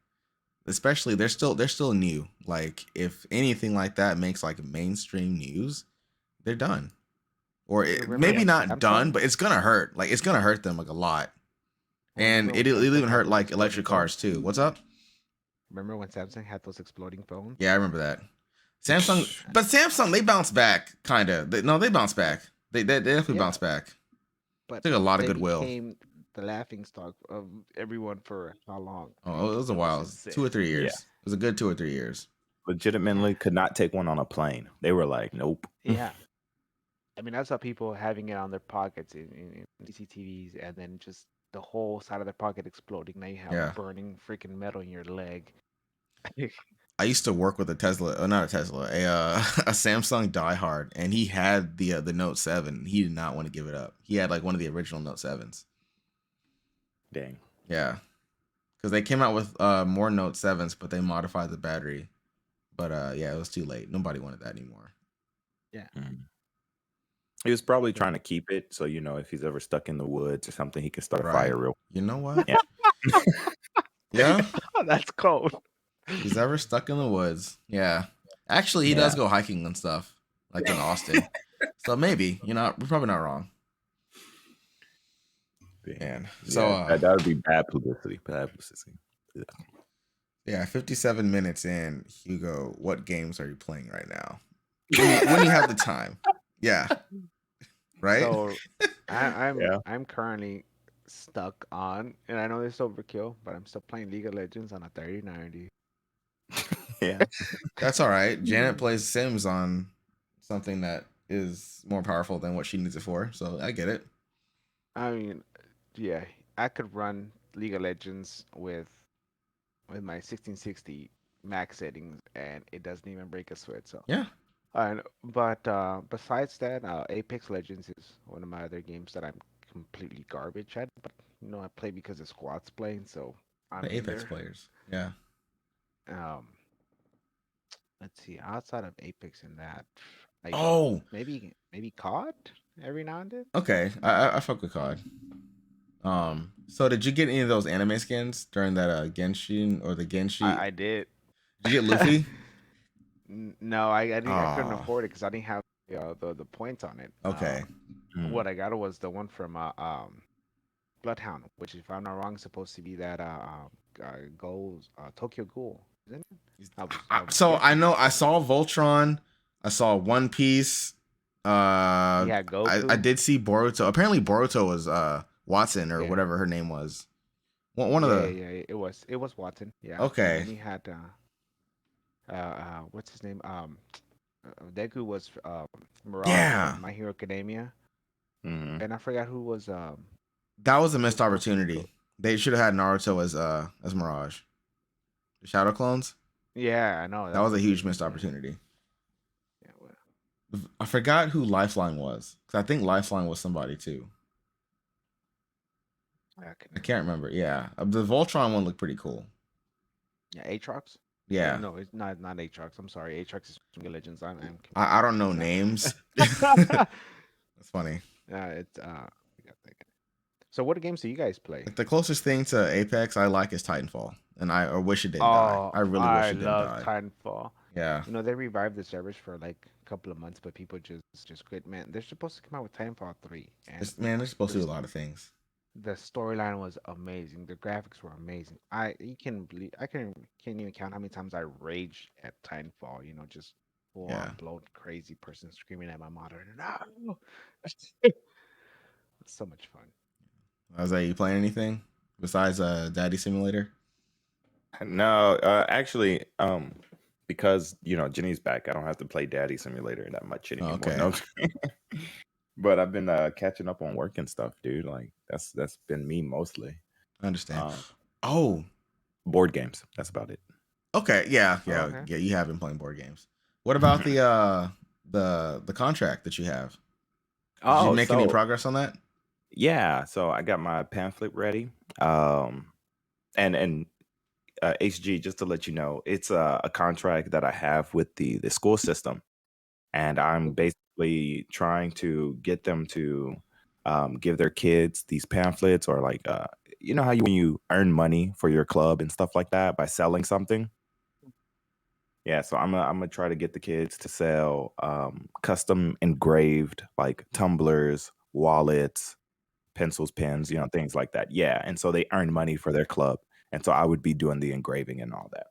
especially they're still new. Like if anything like that makes like mainstream news, they're done. Or Remember maybe when not done, Samsung? but it's gonna hurt. Like it's gonna hurt them like a lot, and Remember when it'll Samsung even had hurt those like exploding electric cars phones? too. What's up? Remember when Samsung had those exploding phones? Yeah, I remember that. Samsung, but Samsung they bounce back, kind of. No, they bounce back. They definitely Yeah, bounce back. but Took a lot of they goodwill. became the laughing stock of everyone for how long? Oh, it was a while. It was 2 or 3 years. Yeah. It was a good 2 or 3 years. Legitimately could not take one on a plane. They were like, nope. Yeah. I mean, I saw people having it on their pockets in CCTVs, and then just the whole side of their pocket exploding. Now you have Yeah. burning freaking metal in your leg. I used to work with a Tesla, not a Tesla, a Samsung diehard, and he had the Note 7. He did not want to give it up. He had like one of the original Note 7s. Dang. Yeah, because they came out with more Note 7s, but they modified the battery. But yeah, it was too late. Nobody wanted that anymore. Mm. He was probably trying to keep it so if he's ever stuck in the woods or something, he can start a Right. fire real. You know what? Yeah. Yeah. Oh, that's cold. If he's ever stuck in the woods. Yeah. Actually, he does go hiking and stuff, like in Austin. So maybe, we're probably not wrong. Man. So that would be bad publicity. Bad publicity. Yeah, 57 minutes in, Hugo, what games are you playing right now? When you have the time. Yeah. Right? So I'm Yeah. I'm currently stuck on, and I know this is overkill, but I'm still playing League of Legends on a 3090. Yeah. That's all right. Janet plays Sims on something that is more powerful than what she needs it for. So I get it. I mean, yeah, I could run League of Legends with my 1660 max settings, and it doesn't even break a sweat. So Yeah. but besides that, Apex Legends is one of my other games that I'm completely garbage at. But I play because the squad's playing, so I'm The in Apex there. players. Yeah. Let's see. Outside of Apex and that, like Oh, maybe COD every now and then. okay. I fuck with COD. So did you get any of those anime skins during that Genshin or the Genshi? I did. Did you get Luffy? No, I couldn't afford it because I didn't have the points on it. Okay. What I got was the one from Bloodhound, which if I'm not wrong, is supposed to be that goes Tokyo Ghoul, isn't it? So I know I saw Voltron, I saw One Piece. Yeah, Goku. I did see Boruto. Apparently Boruto was Watson or Yeah. whatever her name was. One of the yeah, it was Watson. Yeah. Okay. And he had what's his name? Deku was Mirage Yeah. from My Hero Academia, Mhm. and I forgot who was That was a missed opportunity. They should have had Naruto as Mirage. The Shadow Clones. Yeah, I know That was a huge missed opportunity. Yeah, well, I forgot who Lifeline was because I think Lifeline was somebody too. I can't remember. Yeah, the Voltron one looked pretty cool. Yeah, Aatrox. Yeah. No, it's not Aatrox. I'm sorry, Aatrox is from Legends. I don't know names. That's funny. It's So what games do you guys play? Like the closest thing to Apex I like is Titanfall, and I wish it didn't die. I really wish it didn't die. Titanfall. Yeah. They revived the servers for like a couple of months, but people just quit. Man, they're supposed to come out with Titanfall 3. And They're supposed to do a lot of things. the storyline was amazing. The graphics were amazing. I can't even count how many times I raged at Titanfall. Just full on blown crazy person screaming at my monitor. No, it's so much fun. Isaiah, you playing anything besides Daddy Simulator? No, actually, because Jenny's back, I don't have to play Daddy Simulator that much anymore. Okay. No. But I've been catching up on work and stuff, dude. Like that's been me mostly. I understand. Board games. That's about it. Okay. Yeah. Okay. Yeah. You have been playing board games. What about the contract that you have? Did you make any progress on that? Yeah. So I got my pamphlet ready. And HG, just to let you know, it's a contract that I have with the school system, and I'm basically trying to get them to give their kids these pamphlets, or like you know how when you earn money for your club and stuff like that by selling something. Yeah, so I'm gonna try to get the kids to sell custom engraved like tumblers, wallets, pencils, pens, things like that. Yeah, and so they earn money for their club, and so I would be doing the engraving and all that.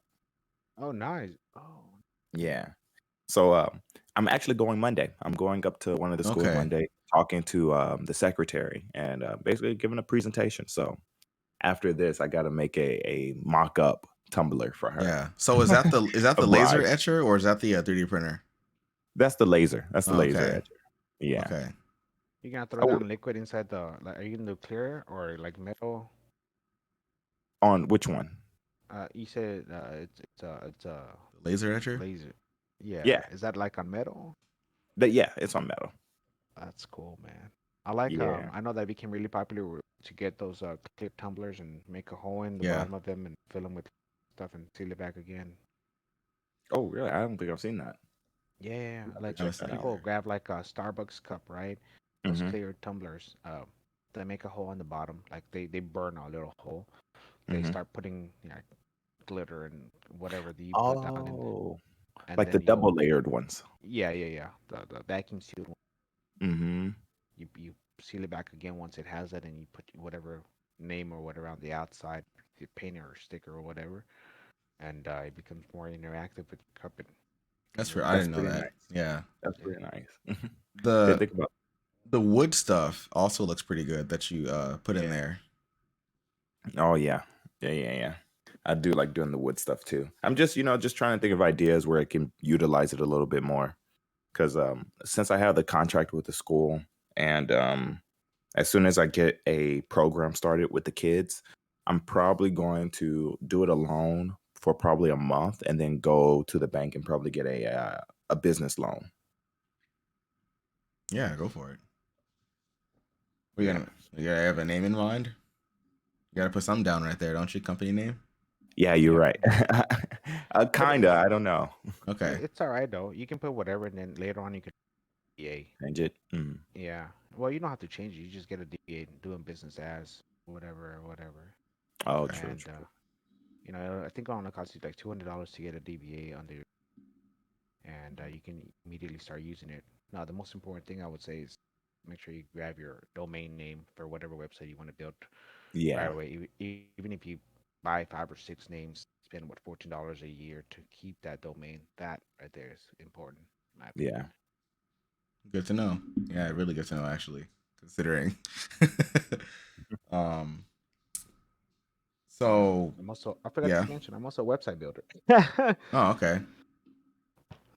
Oh, nice. Oh, Yeah. So I'm actually going Monday. I'm going up to one of the schools Okay. Monday, talking to the secretary, and basically giving a presentation. So after this, I got to make a mock up tumbler for her. Yeah. So is that A the laser bride. etcher or is that the 3D printer? That's the laser. That's the laser Okay. etcher. Yeah. Okay. you gonna throw I would, down liquid inside the like? Are you gonna do clear or like metal? on which one? You said it's a The laser etcher? laser. Yeah, Yeah. is that like on metal? Yeah, it's on metal. That's cool, man. I like Yeah. I know that became really popular to get those clear tumblers and make a hole in the Yeah. bottom of them and fill them with stuff and seal it back again. Oh, really? I don't think I've seen that. Yeah, I'll have to like check Honestly, that out. people grab like a Starbucks cup, right? Those Mm-hmm. clear tumblers. They make a hole in the bottom, like they burn a little hole. They Mm-hmm. start putting glitter and whatever that you put down, Oh, and like the then double you'll layered ones. yeah, the vacuum sealed one. Mm-hmm. You seal it back again once it has it, and you put whatever name or whatever on the outside, the paint or sticker or whatever, and it becomes more interactive with your cup. And that's you're fair. I That's didn't know pretty that. nice. Yeah. That's yeah. pretty nice. Didn't The think about. the wood stuff also looks pretty good that you put in Yeah. there. Oh yeah. Yeah. I do like doing the wood stuff too. I'm just trying to think of ideas where I can utilize it a little bit more. Because since I have the contract with the school, and as soon as I get a program started with the kids, I'm probably going to do it alone for probably a month, and then go to the bank and probably get a business loan. Yeah, go for it. We Yeah. gonna you gotta have a name in mind. You gotta put something down right there, don't you? Company name. Yeah, you're Yep. right. But Kinda. I don't know. Okay. it's all right though. You can put whatever, and then later on you can DBA. Change it. Mm. Yeah. Well, you don't have to change it. You just get a DBA doing business as whatever, whatever. Oh, Okay. true. And I think it only costs you like $200 to get a DBA under, and you can immediately start using it. Now, the most important thing I would say is make sure you grab your domain name for whatever website you want to build right Yeah. away. Even if you buy 5 or 6 names, spend what $14 a year to keep that domain. That right there is important, in my opinion. Yeah. Good to know. Yeah, really good to know actually. Considering. um. So I'm also I forgot yeah. to mention I'm also a website builder. Oh, okay.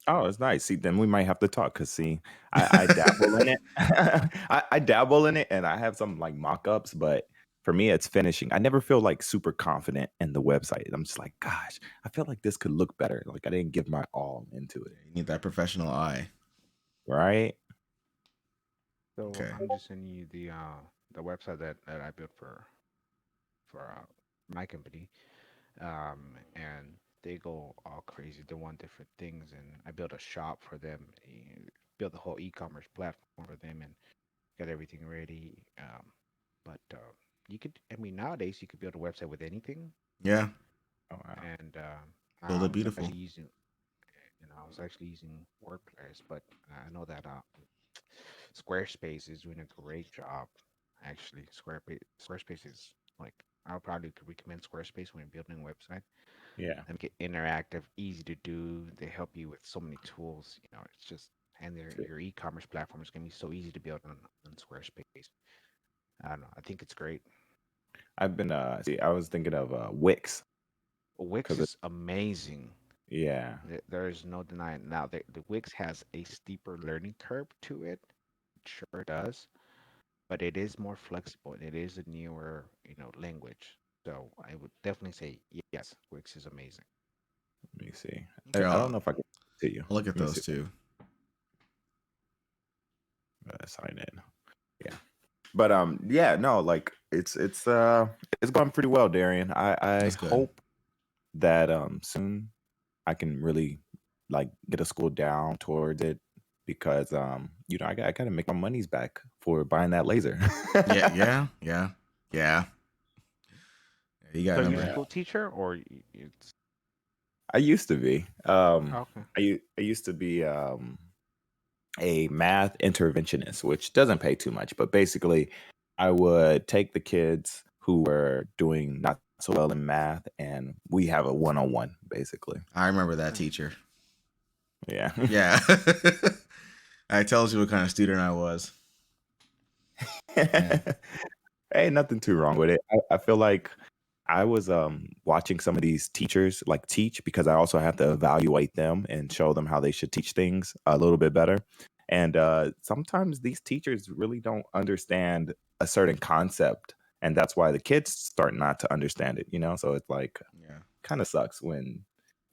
Oh, it's nice. See, then we might have to talk because see, I dabble in it. I dabble in it, and I have some like mock-ups, but for me, it's finishing. I never feel like super confident in the website. I'm just like, gosh, I feel like this could look better. Like I didn't give my all into it, You need that professional eye. right? So Okay. I'm just sending you the website that I built for my company, and they go all crazy. They want different things, and I built a shop for them, built the whole e-commerce platform for them, and got everything ready. But you could, I mean, nowadays you could build a website with anything, Yeah. Oh, wow. and Build I it was beautiful. actually using, I was actually using WordPress, but I know that Squarespace is doing a great job. Actually, Squarespace is like I would probably could recommend Squarespace when you're building a website. Yeah. They make it interactive, easy to do. They help you with so many tools. It's just and True. your e-commerce platform is gonna be so easy to build on Squarespace. I don't know. I think it's great. I've been see, I was thinking of Wix Wix because is amazing. yeah, There is no denying. Now, the Wix has a steeper learning curve to it. It sure does, but it is more flexible. And it is a newer, language. So I would definitely say yes, Wix is amazing. let me see. Okay, I don't know if I can see you. I'll look at Let me see. those two. Sign in. Yeah. But yeah, no, like it's going pretty well, Darian. I That's good. hope that soon I can really like get a school down towards it because I gotta make my monies back for buying that laser. Yeah. You got So a you're a number. school teacher, or it's I used to be. okay? I used to be a math interventionist, which doesn't pay too much, but basically, I would take the kids who were doing not so well in math, and we have a one-on-one, basically. I remember that Hmm. teacher. Yeah. Yeah. I tells you what kind of student I was. Yeah. Ain't nothing too wrong with it. I feel like I was watching some of these teachers like teach because I also have to evaluate them and show them how they should teach things a little bit better. And sometimes these teachers really don't understand a certain concept, and that's why the kids start not to understand it, you know? So it's like Yeah. kind of sucks when,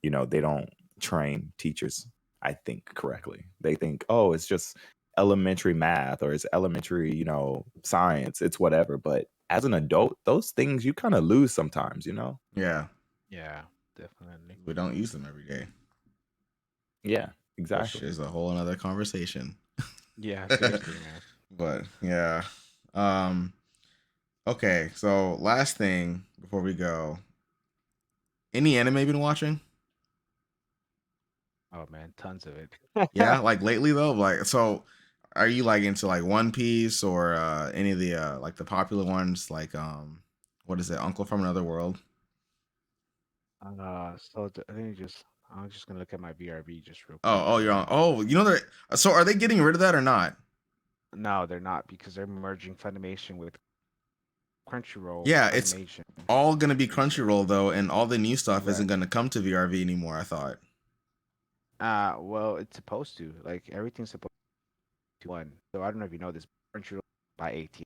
they don't train teachers, I think, correctly. They think, oh, it's just elementary math or it's elementary, science, it's whatever. But as an adult, those things you kind of lose sometimes, you know? Yeah. Yeah, definitely. We don't use them every day, Yeah, which exactly. is a whole another conversation. Yeah, seriously, man. But yeah. Um okay, so last thing before we go. Any anime been watching? Oh man, tons of it. Yeah, like lately though, like so are you like into like One Piece or any of the like the popular ones like what is it, Uncle from Another World? I think I'm just gonna look at my VRV just real quick. Oh, you're on. Oh, you know they're so are they getting rid of that or not? No, they're not because they're merging Funimation with Crunchyroll Yeah, it's Animation. all gonna be So, Crunchyroll though, and all the new stuff right. isn't gonna come to VRV anymore, I thought. Well, it's supposed to. Like everything's supposed to one. So I don't know if you know this. Crunchyroll by AT.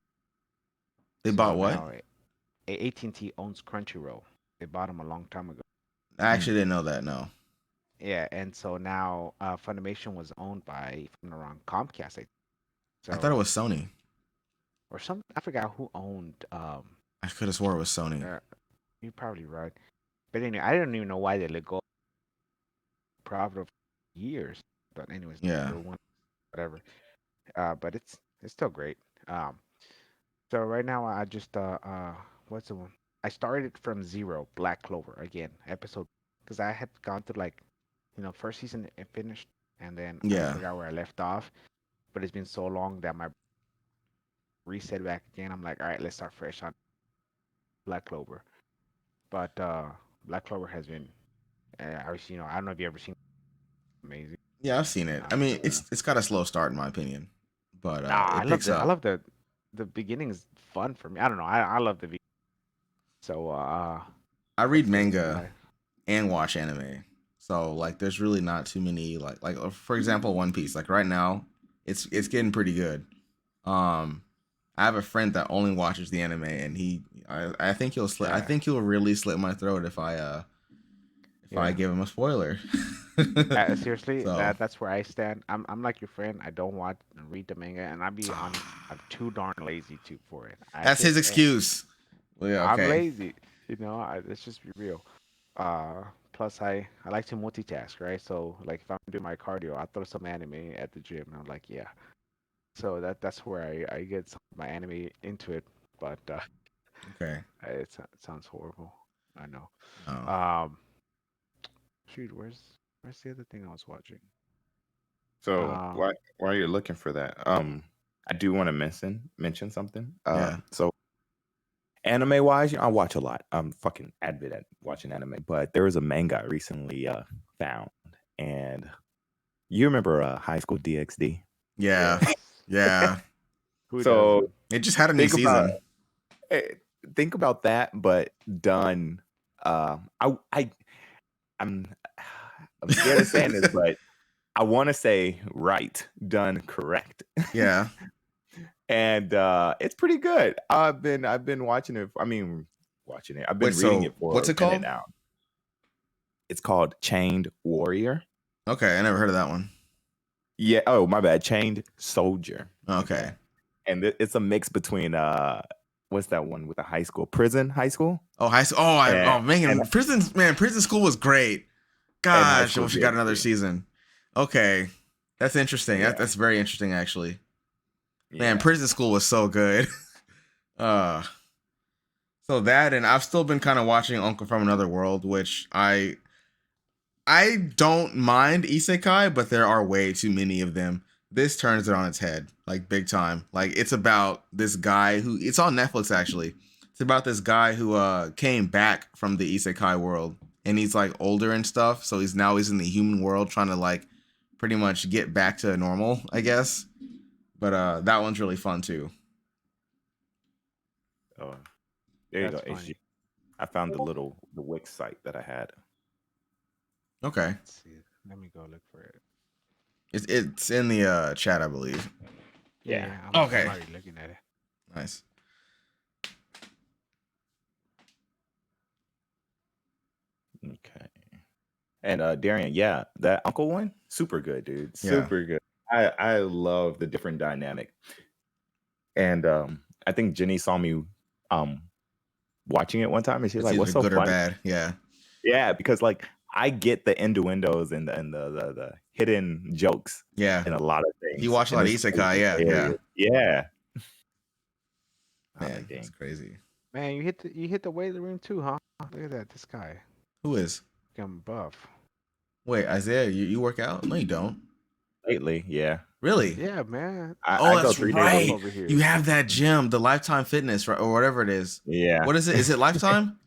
They So bought what? now AT&T owns Crunchyroll. They bought them a long time ago. I actually didn't know that, no. Yeah, and so now Funimation was owned by, if I'm not wrong, Comcast. I thought it So was Sony. or some I forgot who owned I could have swore it was Sony. you're probably right. But anyway, I don't even know why they let go profitable for years. But anyways, Yeah. for one whatever. But it's still great. Um so right now I just what's the one? I started from zero, Black Clover again, episode because I had gone through like first season it finished and then I Yeah. forgot where I left off. But it's been so long that my reset back again. I'm like, all right, let's start fresh on Black Clover. But Black Clover has been, obviously, I don't know if you ever seen amazing. Yeah, I've seen it. I mean, it's got a slow start in my opinion, but I it love picks the I up. love the beginning is fun for me. I don't know. I love the so I read what's the manga and watch anime. So like there's really not too many like for example One Piece. Like right now, it's getting pretty good. I have a friend that only watches the anime and I think I yeah think he'll really slit my throat if I yeah. give him a spoiler. Seriously, So that's where I stand. I'm like your friend. I don't watch and read the manga, and I'll be honest, I'm too darn lazy to for it. that's his excuse. Well, yeah, I'm okay. lazy. Let's just be real. Plus I like to multitask, right? So like if I'm doing my cardio, I throw some anime at the gym, and I'm like, yeah. So that's where I get some of my anime into it, but Okay. it sounds horrible. I know. Oh. Um, shoot, where's the other thing I was watching? So Um, while you're looking for that, I do want to mention something. Yeah. So anime wise, I watch a lot. I'm fucking avid at watching anime, but there was a manga I recently found, and you remember High School DxD? Yeah. yes. Yeah. Who So doesn't? It just had a new think about season. eh, think about that, but done. I'm I'm scared of saying this, but I want to say right, done correct. Yeah. And it's pretty good. I've been watching it. I mean, watching it. I've been Wait, reading so it for what's a it minute called? now. It's called Chained Warrior. Okay, I never heard of that one. Yeah. Oh, my bad. Chained Soldier. Okay. And it's a mix between what's that one with the high school, prison high school, Oh, high school. Oh, and man, prison school was great. and high Gosh, I school wish we got another DxD. season. Okay, that's interesting. Yeah. That's very interesting, actually. Man, Yeah. prison school was so good. uh, So that, and I've still been kind of watching Uncle from Another World, which I don't mind isekai, but there are way too many of them. This turns it on its head, like big time. Like it's about this guy who, it's on Netflix actually. It's about this guy who came back from the isekai world, and he's like older and stuff. So he's in the human world trying to like pretty much get back to normal, I guess. But that one's really fun too. Oh, there you That's go, funny. HG. I found the Wix site that I had. Okay, Let's see. Let me go look for it. it's in the chat, I believe. Yeah. I'm Okay. already looking at it. Nice. Okay. And Darian, yeah, that Uncle one, super good, dude. Yeah. Super good. I love the different dynamic. And I think Jenny saw me watching it one time, and she's It's like, either "What's so good or funny?" bad. Yeah. Yeah, because like I get the innuendos and the hidden jokes Yeah. in a lot of things. You watch a lot of and it's isekai, yeah, hilarious. Yeah. I'm Man, like, dang. it's crazy. Man, you hit the weight of the room too, huh? Look at that. This guy Who is? become buff. Wait, Isaiah, you work out? No, you don't. Lately, yeah. Really? Yeah, man. Oh, I go that's 3 days a right. week. Over here. You have that gym, the Lifetime Fitness, right, or whatever it is. Yeah. What is it? Is it Lifetime?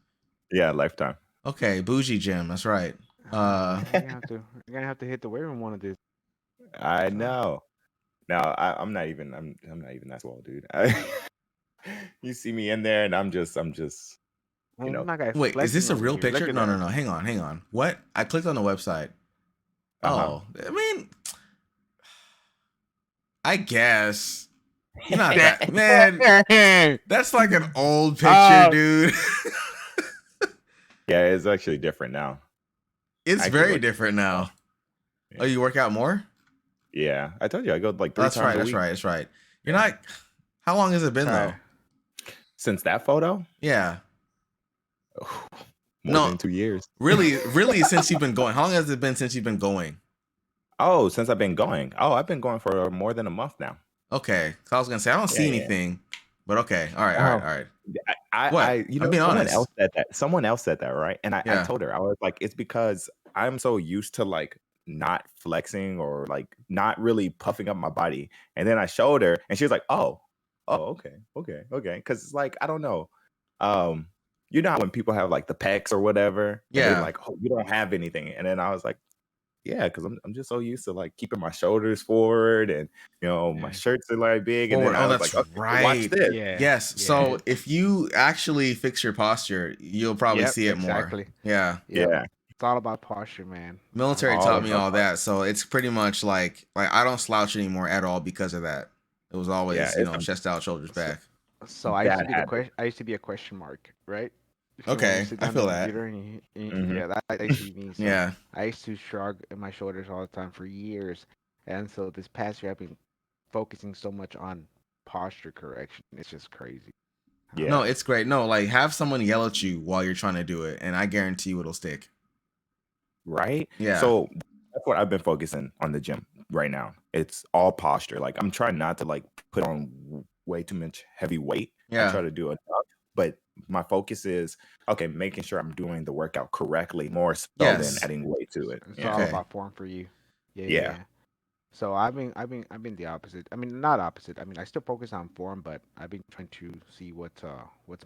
Yeah, Lifetime. Okay, bougie gym. That's right. You're gonna have to hit the weight room one of these. I know. Now I'm not even that small, dude. You see me in there, and I'm just Well, know. my guy Wait, is this flexing a over real here. picture? Look No, at no, that. no. Hang on. What? I clicked on the website. Uh-huh. Oh, I mean, I guess. You're not that man. That's like an old picture, Oh. dude. Yeah, it's actually different now. It's Actually very look- different now. Yeah. Oh, you work out more? Yeah, I told you I go like 3 That's times right. a That's week. right. That's right. You're not. How long has it been Sorry. though? Since that photo, Yeah. more No. than 2 years. Really, since you've been going. How long has it been since you've been going? Oh, since I've been going. Oh, I've been going for more than a month now. Okay. So I was gonna say I don't see Yeah. anything, but okay. All right. What? I I'm being someone honest. else said that. Someone else said that, right? And I Yeah. told her, I was like, it's because I'm so used to like not flexing or like not really puffing up my body. And then I showed her, and she was like, oh, okay. Because it's like, I don't know. You know how when people have like the pecs or whatever, and Yeah. they're like, oh, you don't have anything. And then I was like, yeah, because I'm just so used to like keeping my shoulders forward, and my Yeah. shirts are like big. Forward. And then I Oh, was that's like, okay, right. watch this. Yeah. Yes. Yeah. So if you actually fix your posture, you'll probably Yep, see it more. exactly. Yeah. Yep. Yeah. It's all about posture, man. Military All taught me about all that, so it's pretty much like I don't slouch anymore at all because of that. It was always Yeah, it's chest out, shoulders back. So I used to Bad be the habit. question. I used to be a question mark, right? So when Okay, you sit I down feel at the that. computer and Mhm. yeah, that used to be me. So Yeah. I used to shrug in my shoulders all the time for years, and so this past year I've been focusing so much on posture correction. It's just crazy. Yeah. No, it's great. No, like have someone yell at you while you're trying to do it, and I guarantee you it'll stick. Right? Yeah. So that's what I've been focusing on the gym right now. It's all posture. Like I'm trying not to like put on way too much heavy weight. I Yeah. try to do enough, but my focus is okay, making sure I'm doing the workout correctly more so than Yes. adding weight to it. It's Yeah. all Okay. about form for you. Yeah, Yeah. yeah. So I've been the opposite. I mean, not opposite. I mean, I still focus on form, but I've been trying to see what's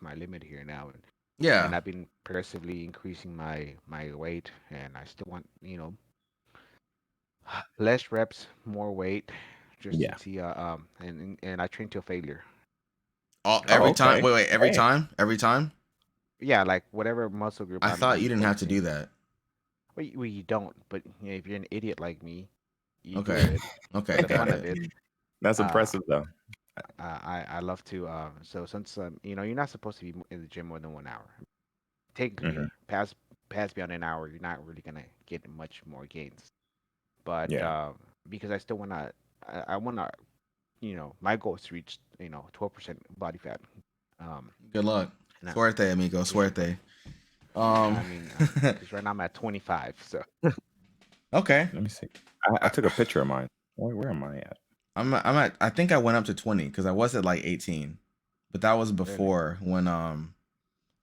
my limit here now, and Yeah. I've been progressively increasing my weight, and I still want less reps, more weight, just Yeah. to see and I train till failure. Every Oh, time. okay. Wait. Every Hey. time. Every time. Yeah, like whatever muscle group. I thought you didn't have to focusing. do that. Well, you don't. But if you're an idiot like me, you do Okay. it. Okay. For the Got fun of it. it. That's Uh, impressive though. I love to. So since you're not supposed to be in the gym more than 1 hour. Technically, Mhm. pass beyond an hour, you're not really gonna get much more gains. But Yeah. because I still wanna, I wanna, my goal is to reach 12% body fat. Good luck. No. Suerte, amigo. Suerte. I mean, because right now I'm at 25. So Okay. Let me see. I took a picture of mine. Where am I at? I'm at. I think I went up to 20 because I was at like 18, but that was before when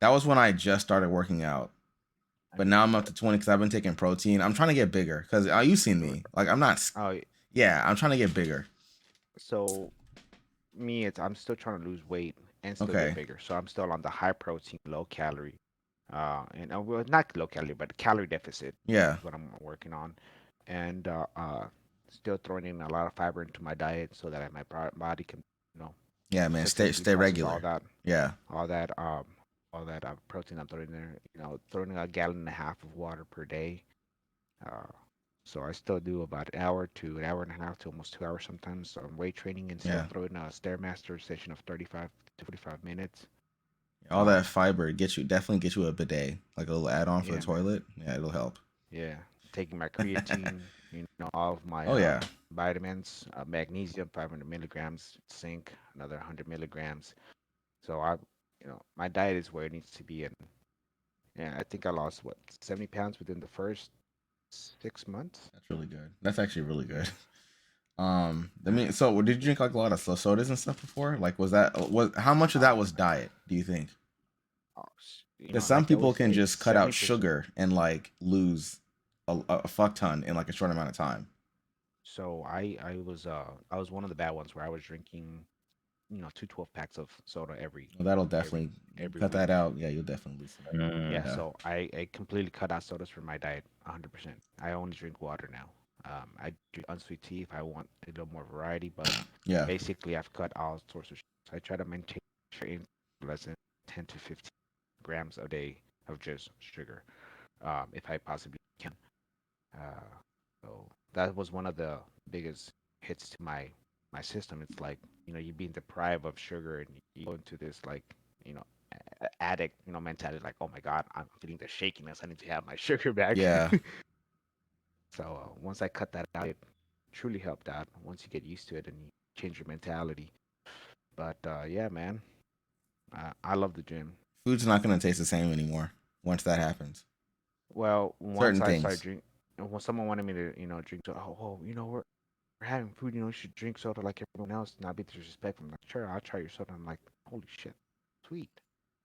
That was when I just started working out. But now I'm up to 20 because I've been taking protein. I'm trying to get bigger because you've seen me. Like I'm not. Oh, Yeah, I'm trying to get bigger. so me, I'm still trying to lose weight and still get Okay. bigger. So I'm still on the high protein, low calorie, and well, not low calorie, but calorie deficit Yeah. is what I'm working on, and still throwing in a lot of fiber into my diet so that my body can, you know, Yeah, man. successfully Stay process regular. Yeah. all that, all that protein I'm throwing in there. You know, throwing a gallon and a half of water per day. Uh, so I still do about an hour to an hour and a half to almost 2 hours sometimes. So I'm weight training and still Yeah. throwing a Stairmaster session of 35 to 45 minutes. All that fiber definitely get you a bidet, like a little add-on for Yeah, the toilet. Yeah, it'll help. yeah. Taking my creatine, you know, all of my Oh yeah. vitamins, magnesium, 500 milligrams, zinc, another 100 milligrams. So you know, my diet is where it needs to be. And yeah, I think I lost what 70 pounds within the first 6 months. That's really good. That's actually really good. I mean, so did you drink like a lot of sodas and stuff before? Like, was how much of that was diet? Do you think? You Because know, some like I people always can say, just cut out 70%. sugar and like lose a fuck ton in like a short amount of time. So I was one of the bad ones where I was drinking, you know, 2 12 packs of soda Well, that'll every definitely every cut that week. out. Yeah, you'll definitely lose some. Yeah, Yeah. so I completely cut out sodas from my diet, 100%. I only drink water now. I drink unsweet tea if I want a little more variety, but Yeah. basically I've cut all sorts of. I try to maintain sugar in less than 10 to 15 grams a day of just sugar, if I possibly can. Uh, so that was one of the biggest hits to my system. It's like, you know, you're being deprived of sugar and you go into this like, you know, addict, you know, mentality like, oh my God, I'm feeling the shakiness. I need to have my sugar back. Yeah. So once I cut that out, it truly helped out once you get used to it and you change your mentality. But yeah, man, I love the gym. Food's not gonna taste the same anymore once that happens. Well, once Certain I started things. drinking, when someone wanted me to, you know, drink, oh, you know, we're having food, you know, you should drink soda like everyone else, not be disrespectful. I'm like, sure, I'll try your soda. I'm like, holy shit, sweet.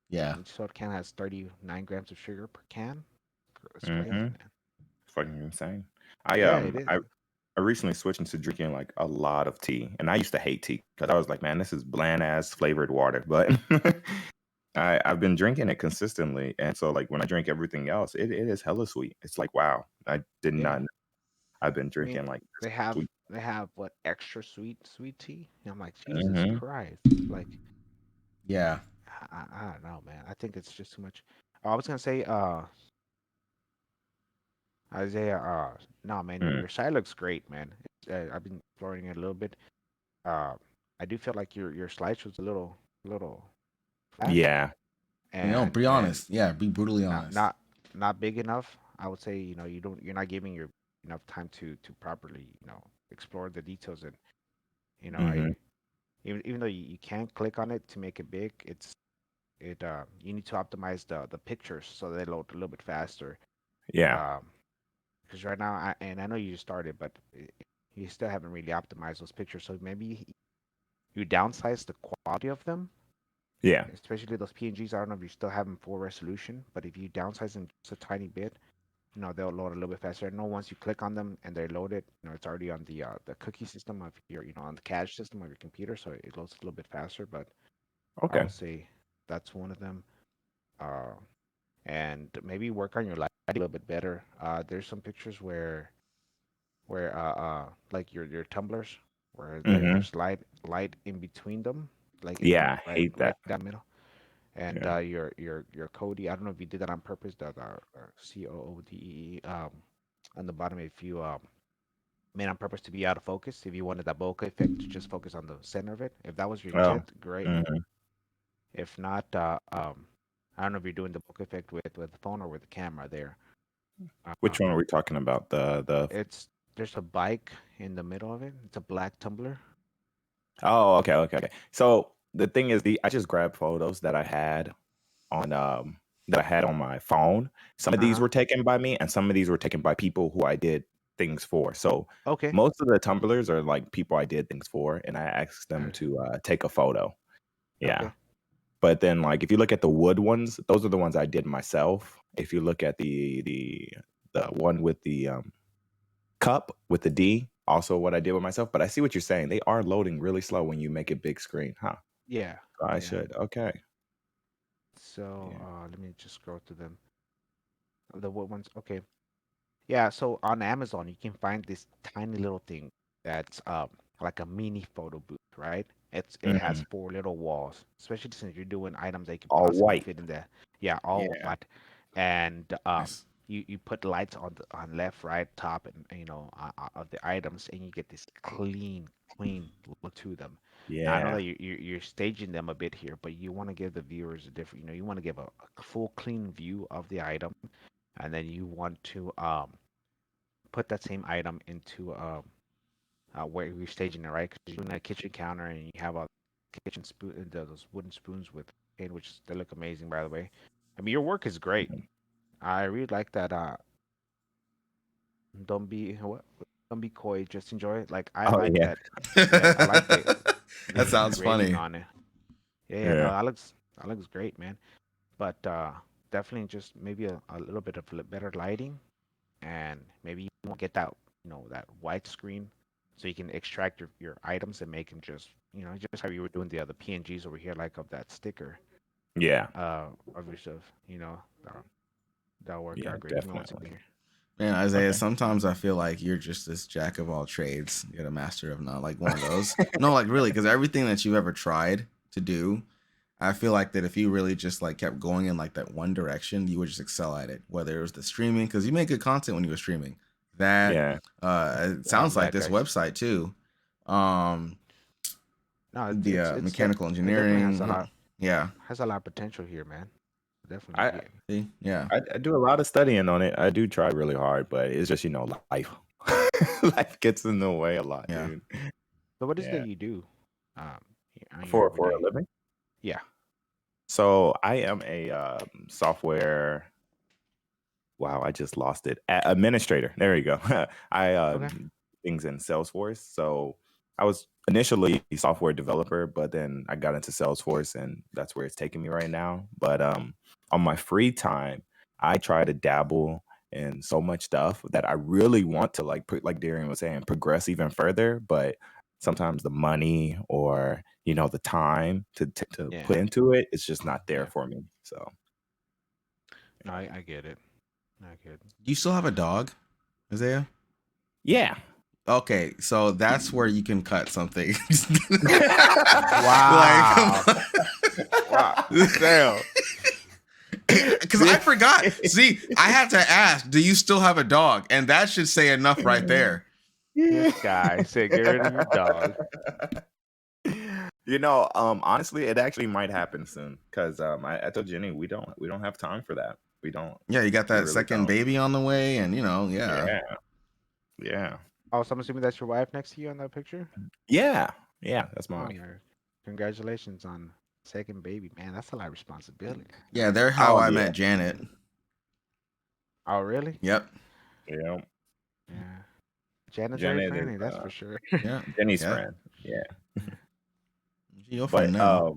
Yeah. And each soda can has 39 grams of sugar per can. It's crazy, Mm-hmm. man. Fucking insane. Yeah, it is. I recently switched into drinking like a lot of tea, and I used to hate tea because I was like, man, this is bland ass flavored water. But I've been drinking it consistently, and so like when I drink everything else, it is hella sweet. It's like wow, I did Yeah. not know I've been I mean, drinking like they this have sweet. they have what extra sweet tea. And I'm like, Jesus Mm-hmm. Christ. Like, Yeah. I don't know, man. I think it's just too much. I was gonna say, Isaiah, no, man, Mm. your side looks great, man. I've been exploring it a little bit. Uh, I do feel like your slideshow's a little flat Yeah. You know, be and honest. Yeah, be brutally not honest. not not big enough. I would say, you know, you're not giving your enough time to properly, you know, explore the details. And you know, Mm-hmm. I even though you can click on it to make it big, you need to optimize the pictures so they load a little bit faster. Yeah. Because right now, and I know you just started, but you still haven't really optimized those pictures. So maybe you downsize the quality of them, Yeah. especially those PNGs. I don't know if you still have them full resolution, but if you downsize them just a tiny bit, you know, they'll load a little bit faster. I know once you click on them and they're loaded, you know, it's already on the cookie system of your, you know, on the cache system of your computer, so it loads a little bit faster. But I Okay. would say that's one of them. Uh, and maybe work on your light a little bit better. There's some pictures where like your tumblers where Mm-hmm. there's light in between them, like in Yeah. I hate right that. down the middle. And Yeah. your Cody, I don't know if you did that on purpose. That COODE on the bottom, if you made on purpose to be out of focus, if you wanted that bokeh effect to just focus on the center of it, if that was your Oh. intent, great. Mm-hmm. If not, I don't know if you're doing the bokeh effect with the phone or with the camera there. Uh, Which one are we talking about? The it's there's a bike in the middle of it. It's a black tumbler. Oh, okay. So the thing is, I just grabbed photos that I had on my phone. Some of these Uh-huh. were taken by me, and some of these were taken by people who I did things for. So Okay. most of the tumblers are like people I did things for, and I asked them Uh, to take a photo. Yeah. Okay. But then, like, if you look at the wood ones, those are the ones I did myself. If you look at the one with the cup with the D, also what I did with myself. But I see what you're saying. They are loading really slow when you make it big screen, huh? Yeah. So I Yeah. should. Okay. So Yeah. let me just scroll through them. The wood ones. Okay. Yeah. So on Amazon, you can find this tiny little thing that's like a mini photo booth, right? It has Mhm. 4 little walls, especially since you're doing items that you can All possibly white. fit in there. Yeah, all Yeah. white. And Nice. you put lights on left, right, top, and of the items, and you get this clean look to them. Now I know Yeah. that you're staging them a bit here, but you want to give the viewers a different, you want to give a full clean view of the item, and then you want to put that same item into where you're staging it, right? Because you're doing a kitchen counter and you have a kitchen spoon, those wooden spoons with paint, which they look amazing, by the way. I mean, your work is great. Mhm. I really like that. Don't be what? Don't be coy. Just enjoy it. Like I Oh like yeah. that. Yeah, I like That the sounds grading funny. on it. Yeah, yeah. No, Yeah. that looks great, man. But definitely just maybe a little bit of better lighting, and maybe you won't get that that white screen, so you can extract your items and make them just how you were doing the other PNGs over here, like of that sticker Yeah. of your stuff. That that'll work Yeah. out great. Give me one second Definitely. here. Man, Isaiah, Okay. sometimes I feel like you're just this jack of all trades. You're a master of none, like one of those. No, like really, because everything that you've ever tried to do, I feel like that if you really just like kept going in like that one direction, you would just excel at it. Whether it was the streaming, because you make good content when you were streaming. That Yeah. it Oh, I'm sounds like glad, this guys. website too. Um, No, the mechanical it definitely has engineering. a lot Yeah. of potential here, man. Definitely. I Yeah. See? Yeah. I do a lot of studying on it. I do try really hard, but it's just life. Life gets in the way a lot, Yeah. dude. So what is it Yeah. that you do um on your For a everyday? living. Yeah. So I am a software. Wow, I just lost it. Administrator. There you go. I Okay. things in Salesforce. So I was initially a software developer, but then I got into Salesforce, and that's where it's taking me right now. But on my free time, I try to dabble in so much stuff that I really want to like Darian was saying, progress even further. But sometimes the money or the time to Yeah. put into it, it's just not there Yeah. for me. So No, I get it. I get it. Do you still have a dog, Isaiah? yeah. Okay, so that's where you can cut something. Wow. Wow. Damn. Because I forgot. See, I had to ask, do you still have a dog? And that should say enough right there. This guy said, "Get rid of your dog." Honestly, it actually might happen soon because I told Jenny we don't have time for that. We don't. Yeah, you got We that really second don't. baby on the way, and yeah. Yeah. Yeah. Oh, so I'm assuming that's your wife next to you on that picture? Yeah. Yeah. That's Oh, my. yeah. Congratulations on second baby, man. That's a lot of responsibility. Yeah, they're how Oh I yeah. met Janet. Oh, really? Yep. Yeah. Yeah. Janet's very Janet is friendly, that's for sure. Yeah. Jenny's Yeah. friend. Yeah. Your friend But now.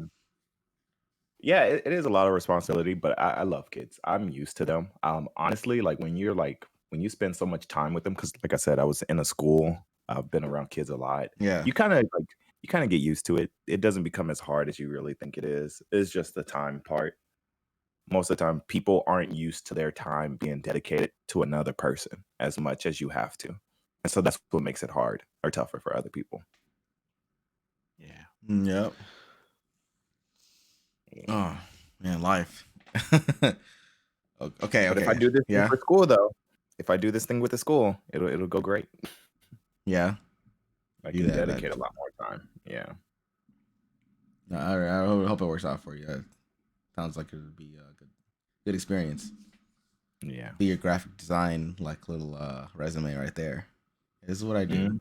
yeah, it is a lot of responsibility, but I love kids. I'm used to them. Honestly, like when you spend so much time with them, because like I said, I was in a school. I've been around kids a lot. Yeah. You kind of get used to it. It doesn't become as hard as you really think it is. It's just the time part. Most of the time, people aren't used to their time being dedicated to another person as much as you have to, and so that's what makes it hard or tougher for other people. Yeah. Yep. Oh man, life. Okay. But if I do this thing Yeah. for school, though, if I do this thing with the school, it'll go great. Yeah. I Do can that. dedicate a lot more time. Yeah. No, I hope it works out for you. It sounds like it would be a good experience. Yeah. Be your graphic design like little resume right there. This is what I do.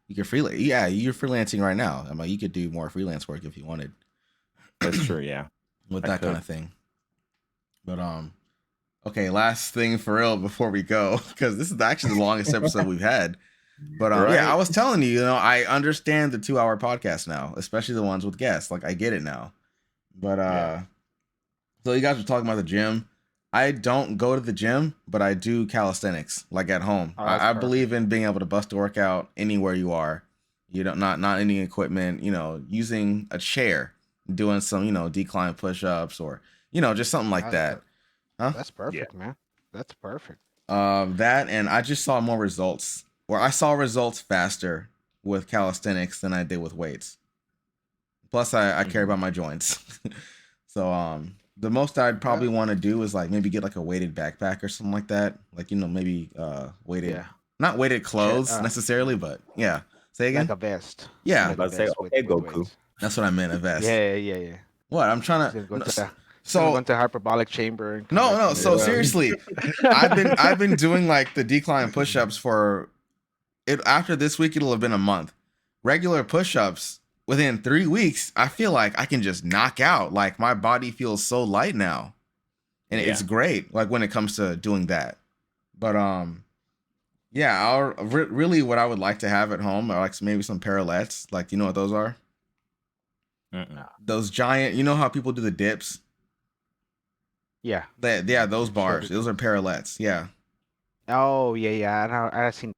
You can freelance. Yeah, you're freelancing right now. I mean, you could do more freelance work if you wanted. That's true. Yeah. With I that kind could. of thing. But okay, last thing for real before we go, because this is actually the longest episode we've had. But yeah, I Right. was telling you, I understand the 2-hour podcast now, especially the ones with guests. Like I get it now. But Yeah. so you guys were talking about the gym. I don't go to the gym, but I do calisthenics like at home. Oh, that's I believe perfect. in being able to bust a workout anywhere you are. You don't not any equipment. Using a chair, doing some decline push-ups or just something like That's that. Huh? that's Yeah. perfect, man. That's perfect. That and I just saw more results, or I saw results faster with calisthenics than I did with weights. Plus, I care Mhm. about my joints. So the most I'd probably Uh, want to do is like maybe get like a weighted backpack or something like that. Like maybe weighted, yeah. not weighted Che- clothes necessarily, but yeah. Say like again. a vest. I was Yeah, Like a about to say, vest okay, with Goku. weights. that's what I meant. A vest. Yeah, yeah, yeah. What I'm trying He's gonna go to. into the he's gonna go So into hyperbolic chamber and no, convert no. into So Yeah. seriously, I've been doing like the decline push-ups for it. After this week, it'll have been a month. Regular push-ups within 3 weeks. I feel like I can just knock out. Like my body feels so light now. And Yeah. it's great like when it comes to doing that. But yeah, really what I would like to have at home are like maybe some parallettes. Like, you know what those are? Mm-mm. Those giant, you know how people do the dips? yeah. Yeah, those bars. Shredded. Those are parallettes. Yeah. Oh yeah, yeah. I've seen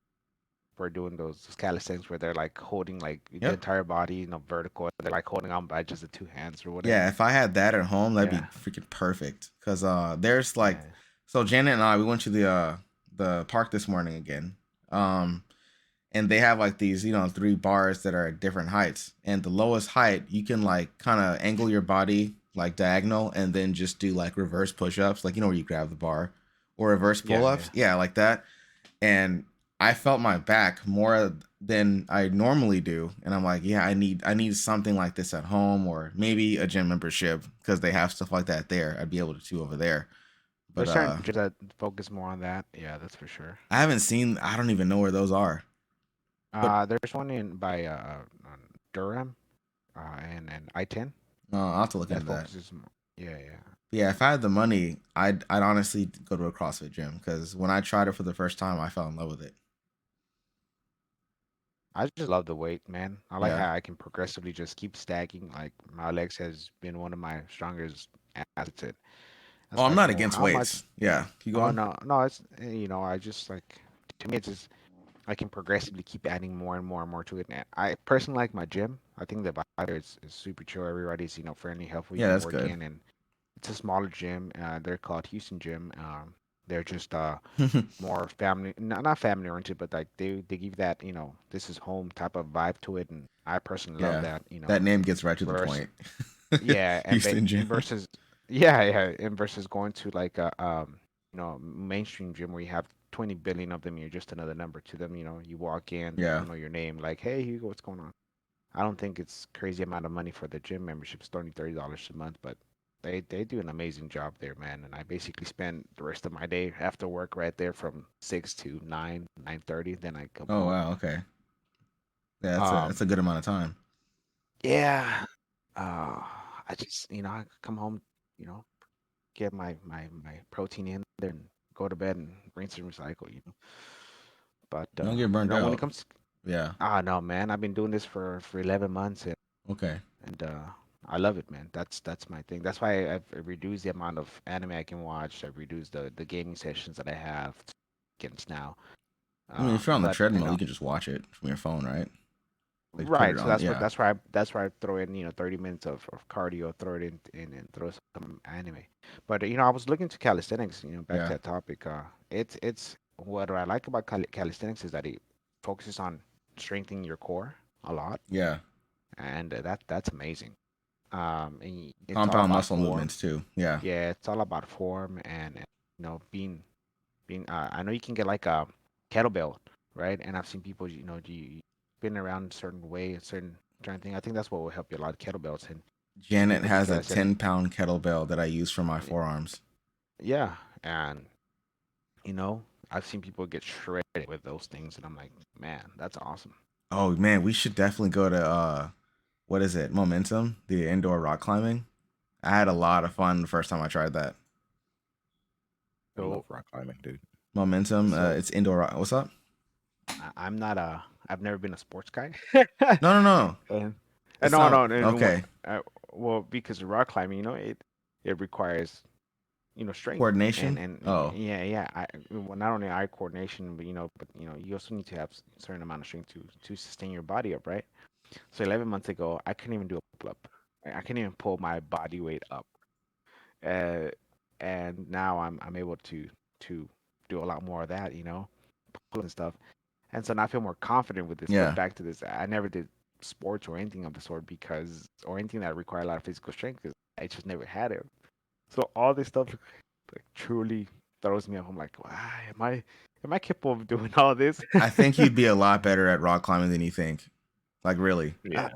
for doing those calisthenics where they're like holding like the Yep. entire body, vertical. They're like holding on by just the two hands or Yeah, whatever. if I had that at home, that'd be Yeah, freaking perfect. Cause there's like, yeah, so Janet and I, we went to the park this morning again. Um and they have like these 3 bars that are at different heights, and the lowest height you can like kind of angle your body like diagonal and then just do like reverse push-ups, like where you grab the bar, or reverse yeah, yeah. pull-ups, yeah, like that. And I felt my back more than I normally do, and I'm like, yeah, I need something like this at home, or maybe a gym membership because they have stuff like that there. I'd be able to do over there. But There's certain gyms that focus more on that. Yeah, that's for sure. I don't even know where those are. But There's one in by on Durham, and I-10 I'll have to look that into that. focuses more. Yeah, yeah. Yeah, if I had the money, I'd honestly go to a CrossFit gym because when I tried it for the first time, I fell in love with it. I just love the weight, man. I like Yeah. how I can progressively just keep stacking. Like my legs has been one of my strongest assets. Oh, That's I'm why not people, against how much? weights. Yeah, keep Oh going. no, no, it's I just like to me it's just I can progressively keep adding more and more and more to it. And I personally like my gym. I think the vibe there is super chill. Everybody's friendly, helpful. You Yeah, can that's work good. in, and it's a smaller gym. They're called Houston Gym. They're just more family, not family oriented, but like they give that this is home type of vibe to it, and I personally love Yeah, that. that name gets right to the Versus point. yeah, Houston and Gym. versus yeah, yeah, and versus going to like a mainstream gym where you have 20 billion of them, you're just another number to them. You walk in, they Yeah, don't know your name, like, hey Hugo, what's going on? I don't think it's crazy amount of money for the gym membership. It's only $30 a month, but they do an amazing job there, man. And I basically spend the rest of my day after work right there from 6 to 9, 9:30. Then I come oh home. wow, okay. Yeah, that's a Um, good amount of time. yeah. Uh, I just I come home, you know, get my protein in there and go to bed and rinse and recycle. But Don't get burned when it out. comes, Yeah. no, man, I've been doing this for 11 months, Okay. and I love it, man. That's my thing. That's why I've reduced the amount of anime I can watch. I've reduced the gaming sessions that I have against now. I mean, if you're on the But treadmill, you can just watch it from your phone, right? Like put it right. So on. Yeah. that's where I throw in 30 minutes of cardio, throw it in and throw some anime. But I was looking to calisthenics. Back to Yeah. that topic. It's what I like about calisthenics is that it focuses on strengthening your core a lot, Yeah. and that's amazing. And it's all Compound about muscle form. movements too. Yeah. Yeah, it's all about form and being. I know you can get like a kettlebell, right? And I've seen people, you spin around a certain way, a certain thing. I think that's what will help you a lot. Kettlebells, and some Janet people do has a calisthenics. 10-pound kettlebell that I use for my forearms. Yeah, and you know, I've seen people get shredded with those things, and I'm like, man, that's awesome. Oh man, we should definitely go to what is it? Momentum, the indoor rock climbing. I had a lot of fun the first time I tried that. I love So, rock climbing, dude. Momentum, so it's indoor rock. What's up? I'm not I've never been a sports guy. No, no, no. And It's no, not no, no, okay. uh, well, because of rock climbing, it requires strength Coordination. and Oh, yeah. Well, not only eye coordination, but you also need to have a certain amount of strength to sustain your body up, right? So 11 months ago, I couldn't even do a pull up. I couldn't even pull my body weight up. Uh, and now I'm able to do a lot more of that, pull and stuff. And so now I feel more confident with this. But yeah. back to this, I never did sports or anything of the sort or anything that required a lot of physical strength because I just never had it. So all this stuff like truly throws me off. I'm like, wow, am I capable of doing all this? I think you'd be a lot better at rock climbing than you think. Like really. Yeah.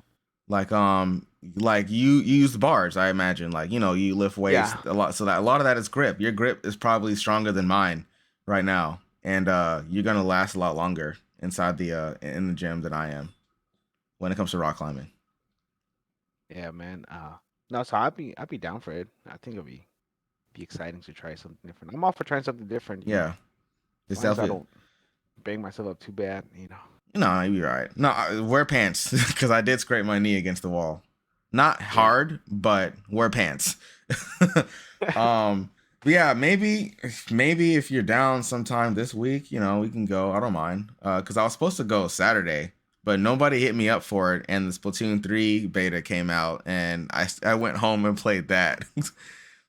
Like you use bars, I imagine. Like, you lift weights Yeah. a lot. So that a lot of that is grip. Your grip is probably stronger than mine right now. And you're gonna last a lot longer inside the in the gym than I am when it comes to rock climbing. Yeah, man. No, so I'd be down for it. I think it'll be exciting to try something different. I'm all for trying something different, Yeah. as It's long as I definitely don't bang myself up too bad. no, you'll be all right. No, wear pants because I did scrape my knee against the wall. Not hard, but wear pants. But yeah, maybe if you're down sometime this week, we can go. I don't mind. Because I was supposed to go Saturday, but nobody hit me up for it, and the Splatoon 3 beta came out, and I went home and played that.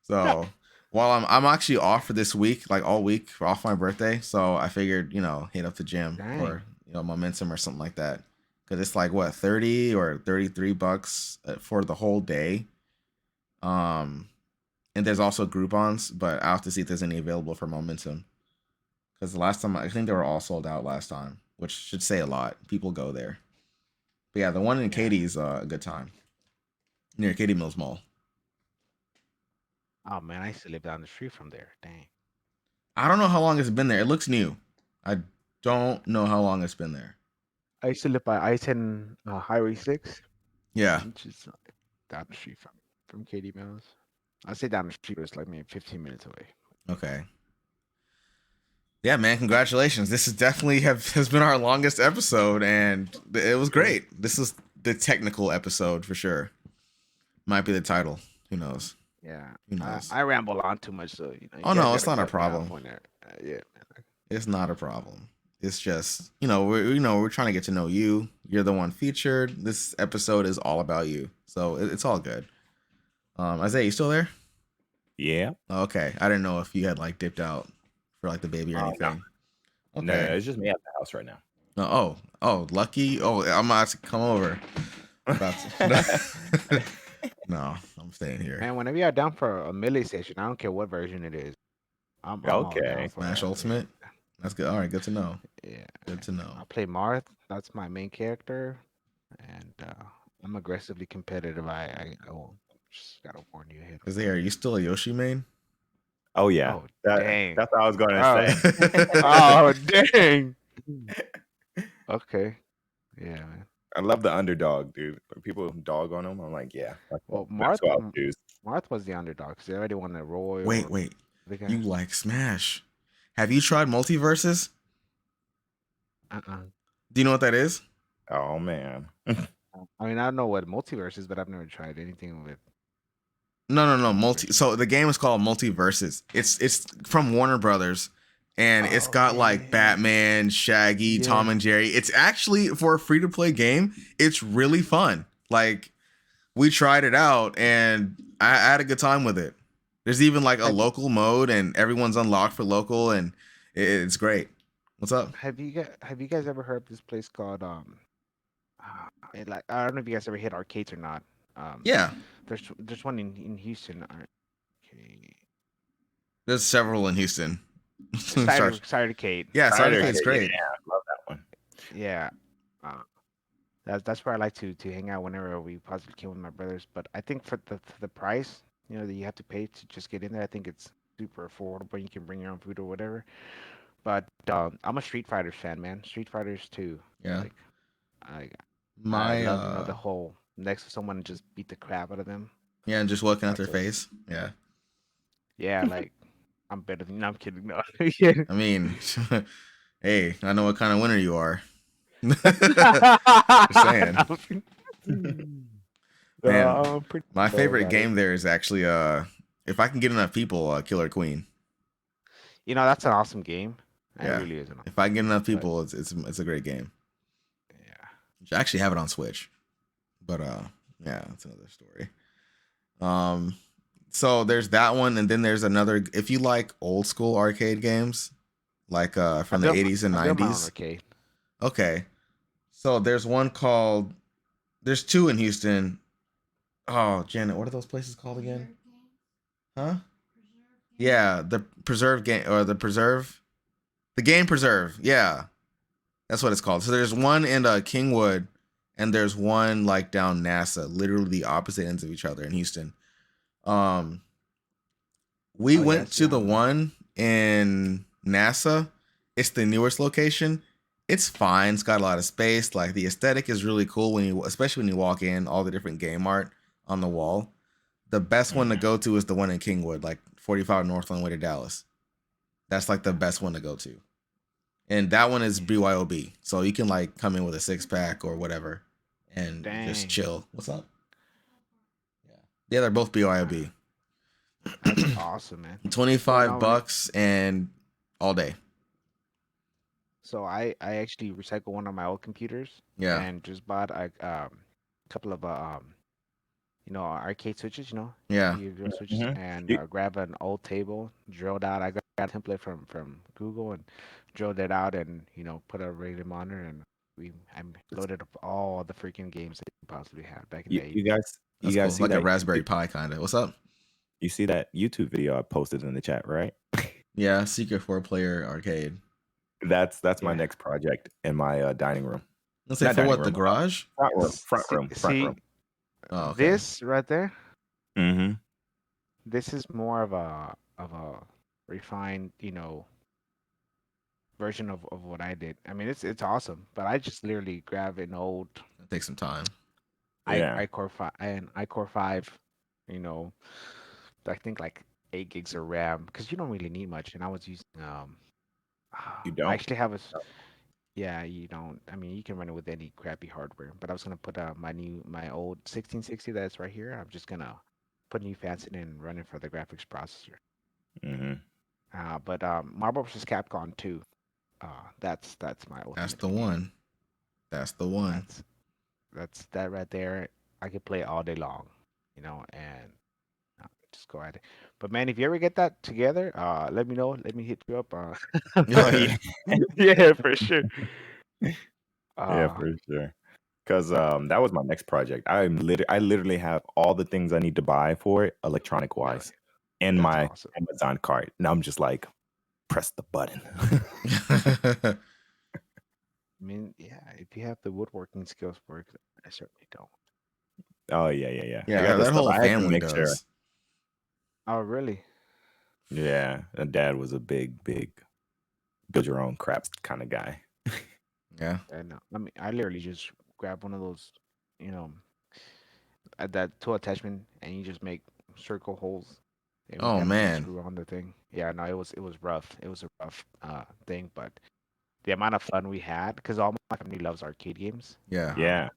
So while I'm actually off for this week, like all week, off my birthday, so I figured hit up the gym or Dang. Momentum or something like that, because it's like what, 30 or $33 for the whole day. And there's also Groupons, but I'll have to see if there's any available for Momentum, because the last time I think they were all sold out last time, which should say a lot. People go there. But yeah, the one in Yeah. Katie's a good time, near Katie Mills Mall. Oh man, I used to live down the street from there. Dang. I don't know how long it's been there. It looks new. I don't know how long it's been there. I used to live by I-10 Highway 6, Yeah. which is down the street from Katie Mills. I say down the street, but it's like maybe 15 minutes away. Okay. Yeah, man, congratulations. This is definitely has been our longest episode, and it was great. This is the technical episode for sure. Might be the title. Who knows? Yeah. Who knows? I ramble on too much, so you Oh, guys no, it's gotta not a cut me off problem. when yeah, man. It's not a problem. It's just, we're trying to get to know you. You're the one featured. This episode is all about you. So it's all good. Isaiah, you still there? Yeah. Okay. I didn't know if you had like dipped out for like the baby or No. anything. No, Okay. it's just me at the house right now. Oh, lucky. Oh, I'm about to come over. No, I'm staying here. Man, whenever you're down for a melee session, I don't care what version it is. I'm all Okay. down for Smash that. Ultimate. That's good. All right, good to know. Yeah. Good to know. I play Marth. That's my main character, and I'm aggressively competitive. I will just gotta warn you ahead. Isaiah, are you still a Yoshi main? Oh yeah. Oh dang! That's what I was going Oh. to say. Oh dang! Okay. Yeah, man. I love the underdog, dude. When people dog on him, I'm like, yeah. Well, That's what I'll choose. Marth was the underdog. 'Cause they already won the Roy. Wait. The guy. You like Smash? Have you tried Multiverses? Uh-uh. Do you know what that is? Oh man. I mean, I don't know what multiverse is, but I've never tried anything with. No. So the game is called Multiverses. It's from Warner Brothers, and it's got like Batman, Shaggy, Tom and Jerry. It's actually, for a free to play game, it's really fun. Like, we tried it out, and I had a good time with it. There's even like a local mode, and everyone's unlocked for local, and it's great. What's up? Have you guys ever heard of this place called like, I don't know if you guys ever hit arcades or not. Yeah, There's one in Houston. Okay. there's several in Houston. Cidercade. Yeah, Cidercade's great. Yeah, I love that one. Yeah. That's where I like to hang out whenever we possibly can with my brothers. But I think for the price, that you have to pay to just get in there, I think it's super affordable. You can bring your own food or whatever. But I'm a Street Fighter fan, man. Street Fighters 2. Yeah. Like, I My love the whole next to someone and just beat the crap out of them. yeah, and just looking at their face. Yeah. Yeah, like I'm better than. No, I'm kidding. No. Yeah. I mean, hey, I know what kind of winner you are. Just saying. Man, I'm pretty my chill favorite about it. game there is actually if I can get enough people, Killer Queen. You know, that's an awesome game. It Yeah. really is an awesome If I can get enough but people, it's a great game. yeah. You should actually have it on Switch. But yeah, that's another story. So there's that one, and then there's another. If you like old school arcade games, like from the 80s and I built my own 90s. arcade. Okay. So there's one called there's two in Houston. Oh, Janet, what are those places called again? Huh? Yeah, the Preserve game or the Game Preserve. Yeah. That's what it's called. So there's one in Kingwood and there's one like down NASA, literally the opposite ends of each other in Houston. We Oh, went yes, to yeah. the one in NASA. It's the newest location. It's fine. It's got a lot of space. Like the aesthetic is really cool especially when you walk in, all the different game art on the wall. The best one to go to is the one in Kingwood, like 45 Northland way to Dallas. That's like the best one to go to. And that one is BYOB. So you can like come in with a 6-pack or whatever and just Dang. chill. What's up? Yeah, they're both BYOB. That's awesome, man. 25 no, bucks and all day. So I actually recycled one of my old computers Yeah. and just bought a couple of arcade switches, Yeah. you drill switches, Mhm. and You- grab an old table, drilled out. I got a template from Google and drilled it out, and put a rated monitor, and I loaded up all the freaking games that you possibly had back in the You 80s. guys, That's you cool. guys see Like a that? Raspberry Pi kind of. What's up? You see that YouTube video I posted in the chat, right? Yeah, Secret 4-player arcade. That's my Yeah. next project in my dining room. Let's say Not for dining what, the room, garage? Front room. Front See- room. Front see, room. Oh, okay. This right there, Mm-hmm. this is more of a refined, version of what I did. I mean, it's awesome, but I just literally grab an old It takes some time. Yeah. iCore 5, I think like 8 gigs of RAM because you don't really need much. And I was using You I don't? actually have yeah, you don't. I mean, you can run it with any crappy hardware, but I was gonna put my old 1660 that's right here. I'm just gonna put new fans in and run it for the graphics processor. Mm-hmm. But Marvel vs. Capcom 2, that's my ultimate That's the game. one. That's the one. That's that right there. I could play all day long, and just go at it. But man, if you ever get that together, let me know. Let me hit you up. yeah. Yeah, for sure. Yeah, for sure. Because that was my next project. I literally have all the things I need to buy for it, electronic wise, in That's my awesome. Amazon cart. And I'm just like, press the button. I mean, yeah, if you have the woodworking skills for it, I certainly don't. Oh yeah. I Yeah, got the that stuff. whole I had to family make does. sure. Oh, really? Yeah, and Dad was a big build your own crap kind of guy. Yeah. And I mean, I literally just grab one of those, that tool attachment, and you just make circle holes. And we Oh, have to man. screw on the thing. Yeah, no, it was rough. It was a rough thing, but the amount of fun we had, because all my family loves arcade games. Yeah. Yeah.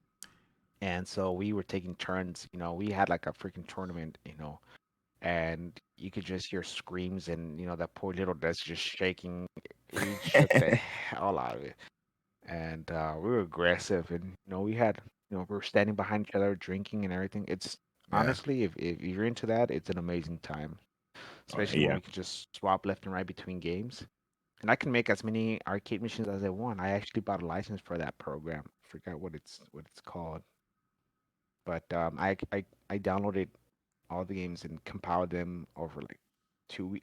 And so we were taking turns. We had like a freaking tournament. And you could just hear screams, and that poor little desk just shaking. He shook the hell out of it. And we were aggressive, and we had we were standing behind each other drinking and everything. It's Yeah. honestly, if you're into that, it's an amazing time, especially when yeah. we can just swap left and right between games. And I can make as many arcade machines as I want. I actually bought a license for that program. I forgot what it's called, but I downloaded all the games and compiled them over like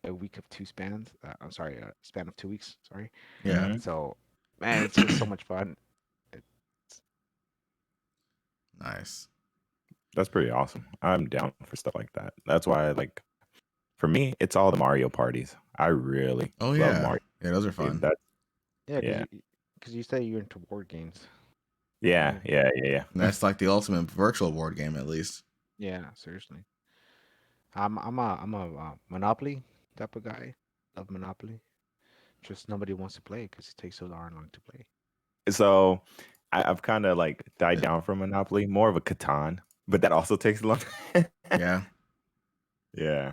a week of 2 spans. I'm sorry, a span of 2 weeks. Sorry. Yeah. Mhm. So, man, it's just so much fun. Nice. That's pretty awesome. I'm down for stuff like that. That's why, like, for me, it's all the Mario parties. I really Oh, love yeah. Mario. Yeah, those are fun. That, Yeah, Yeah. because you say you're into board games. yeah. That's like the ultimate virtual board game, at least. Yeah, seriously. I'm a Monopoly type of guy. Love Monopoly. Just nobody wants to play because it takes so darn long to play. So I've kind of like died down from Monopoly, more of a Catan, but that also takes a long. Yeah. Yeah,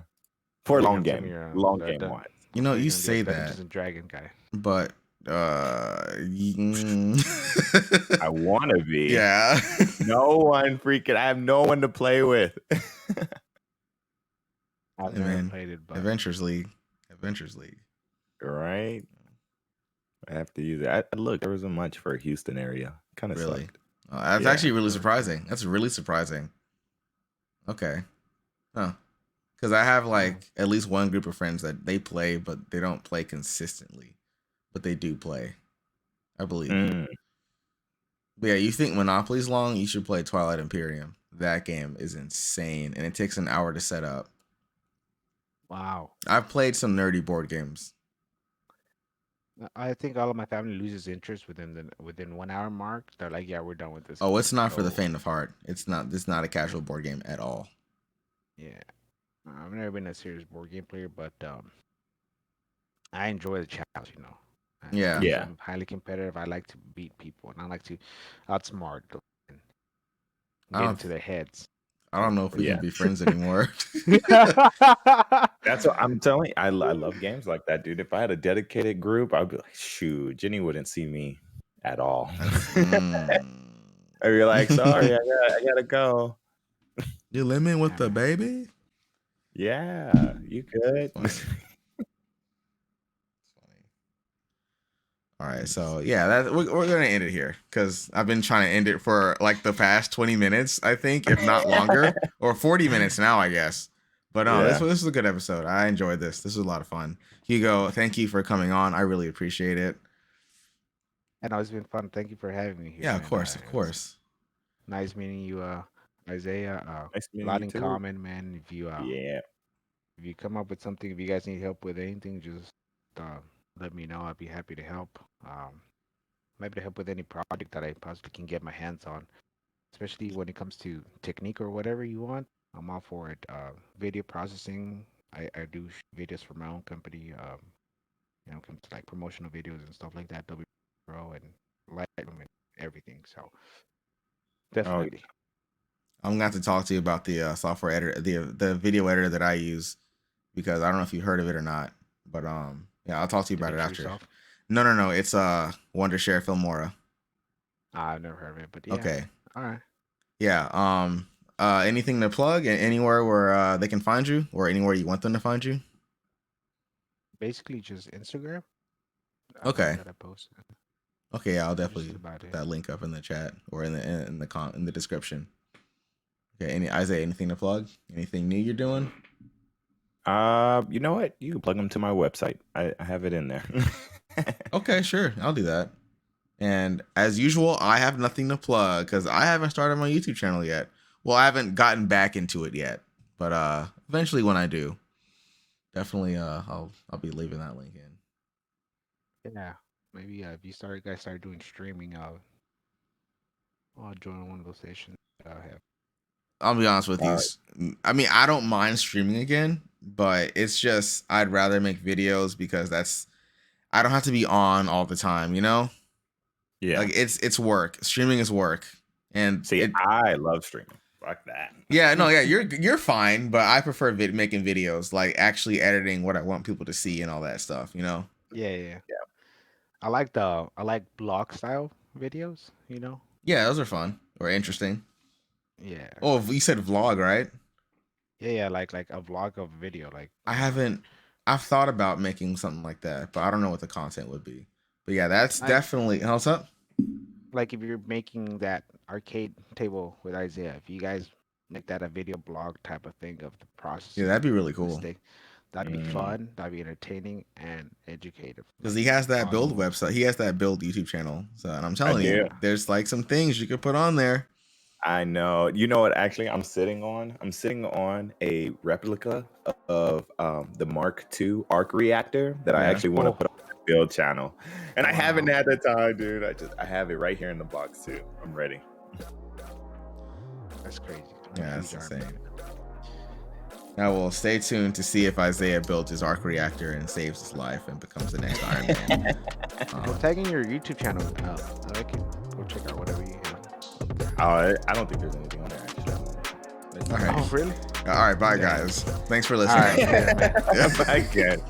for a You're long gonna tell me game, you're, long the- game the- wise. You know, you're you gonna be say a that, Dungeons and Dragon guy. but I want to be. yeah. No one freaking. I have no one to play with. I've Hey, never man. played it, but Adventures League. Right. I have to use it. I look, there wasn't much for Houston area. Kind of Really? sucked. That's Yeah. actually really surprising. That's really surprising. Okay. Huh. Because I have like at least one group of friends that they play, but they don't play consistently. But they do play, I believe. Mm. But yeah, you think Monopoly's long? You should play Twilight Imperium. That game is insane, and it takes an hour to set up. wow. I've played some nerdy board games. I think all of my family loses interest within 1 hour mark. They're like, yeah, we're done with this. Oh, it's not for the So, faint of heart. It's not a casual board game at all. Yeah, I've never been a serious board game player, but I enjoy the challenge. Yeah. Yeah. I'm highly competitive. I like to beat people, and I like to outsmart them and I get don't- into their heads. I don't know if we Yeah. can be friends anymore. That's what I'm telling you. I love games like that, dude. If I had a dedicated group, I'd be like, shoot, Jenny wouldn't see me at all. Mm. I'd be like, sorry, I gotta go. You let me in with the baby? Yeah, you could. Funny. All right, so yeah, we're gonna end it here because I've been trying to end it for like the past 20 minutes, I think, if not longer, or 40 minutes now, I guess. But this was a good episode. I enjoyed this. This was a lot of fun. Hugo, thank you for coming on. I really appreciate it. And it's been fun. Thank you for having me here. Yeah, man. of course, It of was course. Nice meeting you, Isaiah. Nice A meeting lot you in too. common, man. If you Yeah. if you come up with something, if you guys need help with anything, just let me know. I'd be happy to help. Maybe to help with any project that I possibly can get my hands on, especially when it comes to technique or whatever you want. I'm all for it. Video processing. I do videos for my own company. Comes to like promotional videos and stuff like that. Adobe Pro and Lightroom and everything. So definitely. I'm gonna have to talk to you about the software editor, the video editor that I use, because I don't know if you heard of it or not. But yeah, I'll talk to you about it after. Yourself? No. It's Wondershare Filmora. I've never heard of it, but yeah. Okay. All right. Yeah. Anything to plug? Anywhere where they can find you, or anywhere you want them to find you? Basically, just Instagram. Okay. That I posted. Okay, yeah, I'll That's definitely about put it. that link up in the chat or in the description. Okay, Isaiah, anything to plug? Anything new you're doing? You know what? You can plug them to my website. I have it in there. Okay, sure, I'll do that. And as usual, I have nothing to plug because I haven't started my YouTube channel yet. Well, I haven't gotten back into it yet, but eventually when I do, definitely I'll be leaving that link in. Yeah. Maybe if you guys start doing streaming, I'll join one of those sessions that I have. I'll be honest with you. I mean, I don't mind streaming again, but it's just I'd rather make videos because I don't have to be on all the time, you know? Yeah. Like it's work. Streaming is work. And See, I love streaming. Fuck that. yeah, no, yeah, you're fine, but I prefer making videos, like actually editing what I want people to see and all that stuff, you know? Yeah. I like blog style videos, Yeah, those are fun or interesting. Yeah. Oh, you said vlog, right? Yeah, like a vlog of video, like I've thought about making something like that, but I don't know what the content would be. But yeah, that's definitely what's up? like if you're making that arcade table with Isaiah, if you guys make that a video blog type of thing of the process. Yeah, that'd be really cool. That'd be fun. That'd be entertaining and educative. Because he has that build website. He has that build YouTube channel. So, and I'm telling you, there's like some things you could put on there. I know. You know what? Actually, I'm sitting on a replica of the Mark II arc reactor that I actually want to put on the build channel, and I haven't had the time, dude. I have it right here in the box too. I'm ready. That's crazy. Yeah, that's insane. Now we'll stay tuned to see if Isaiah builds his arc reactor and saves his life and becomes the next Iron Man. Well, tagging your YouTube channel, I can go check out whatever you have. I don't think there's anything on there actually. All right. Oh, really? All right. Bye, Yeah. guys. Thanks for All listening. right. Yeah, man. I can't.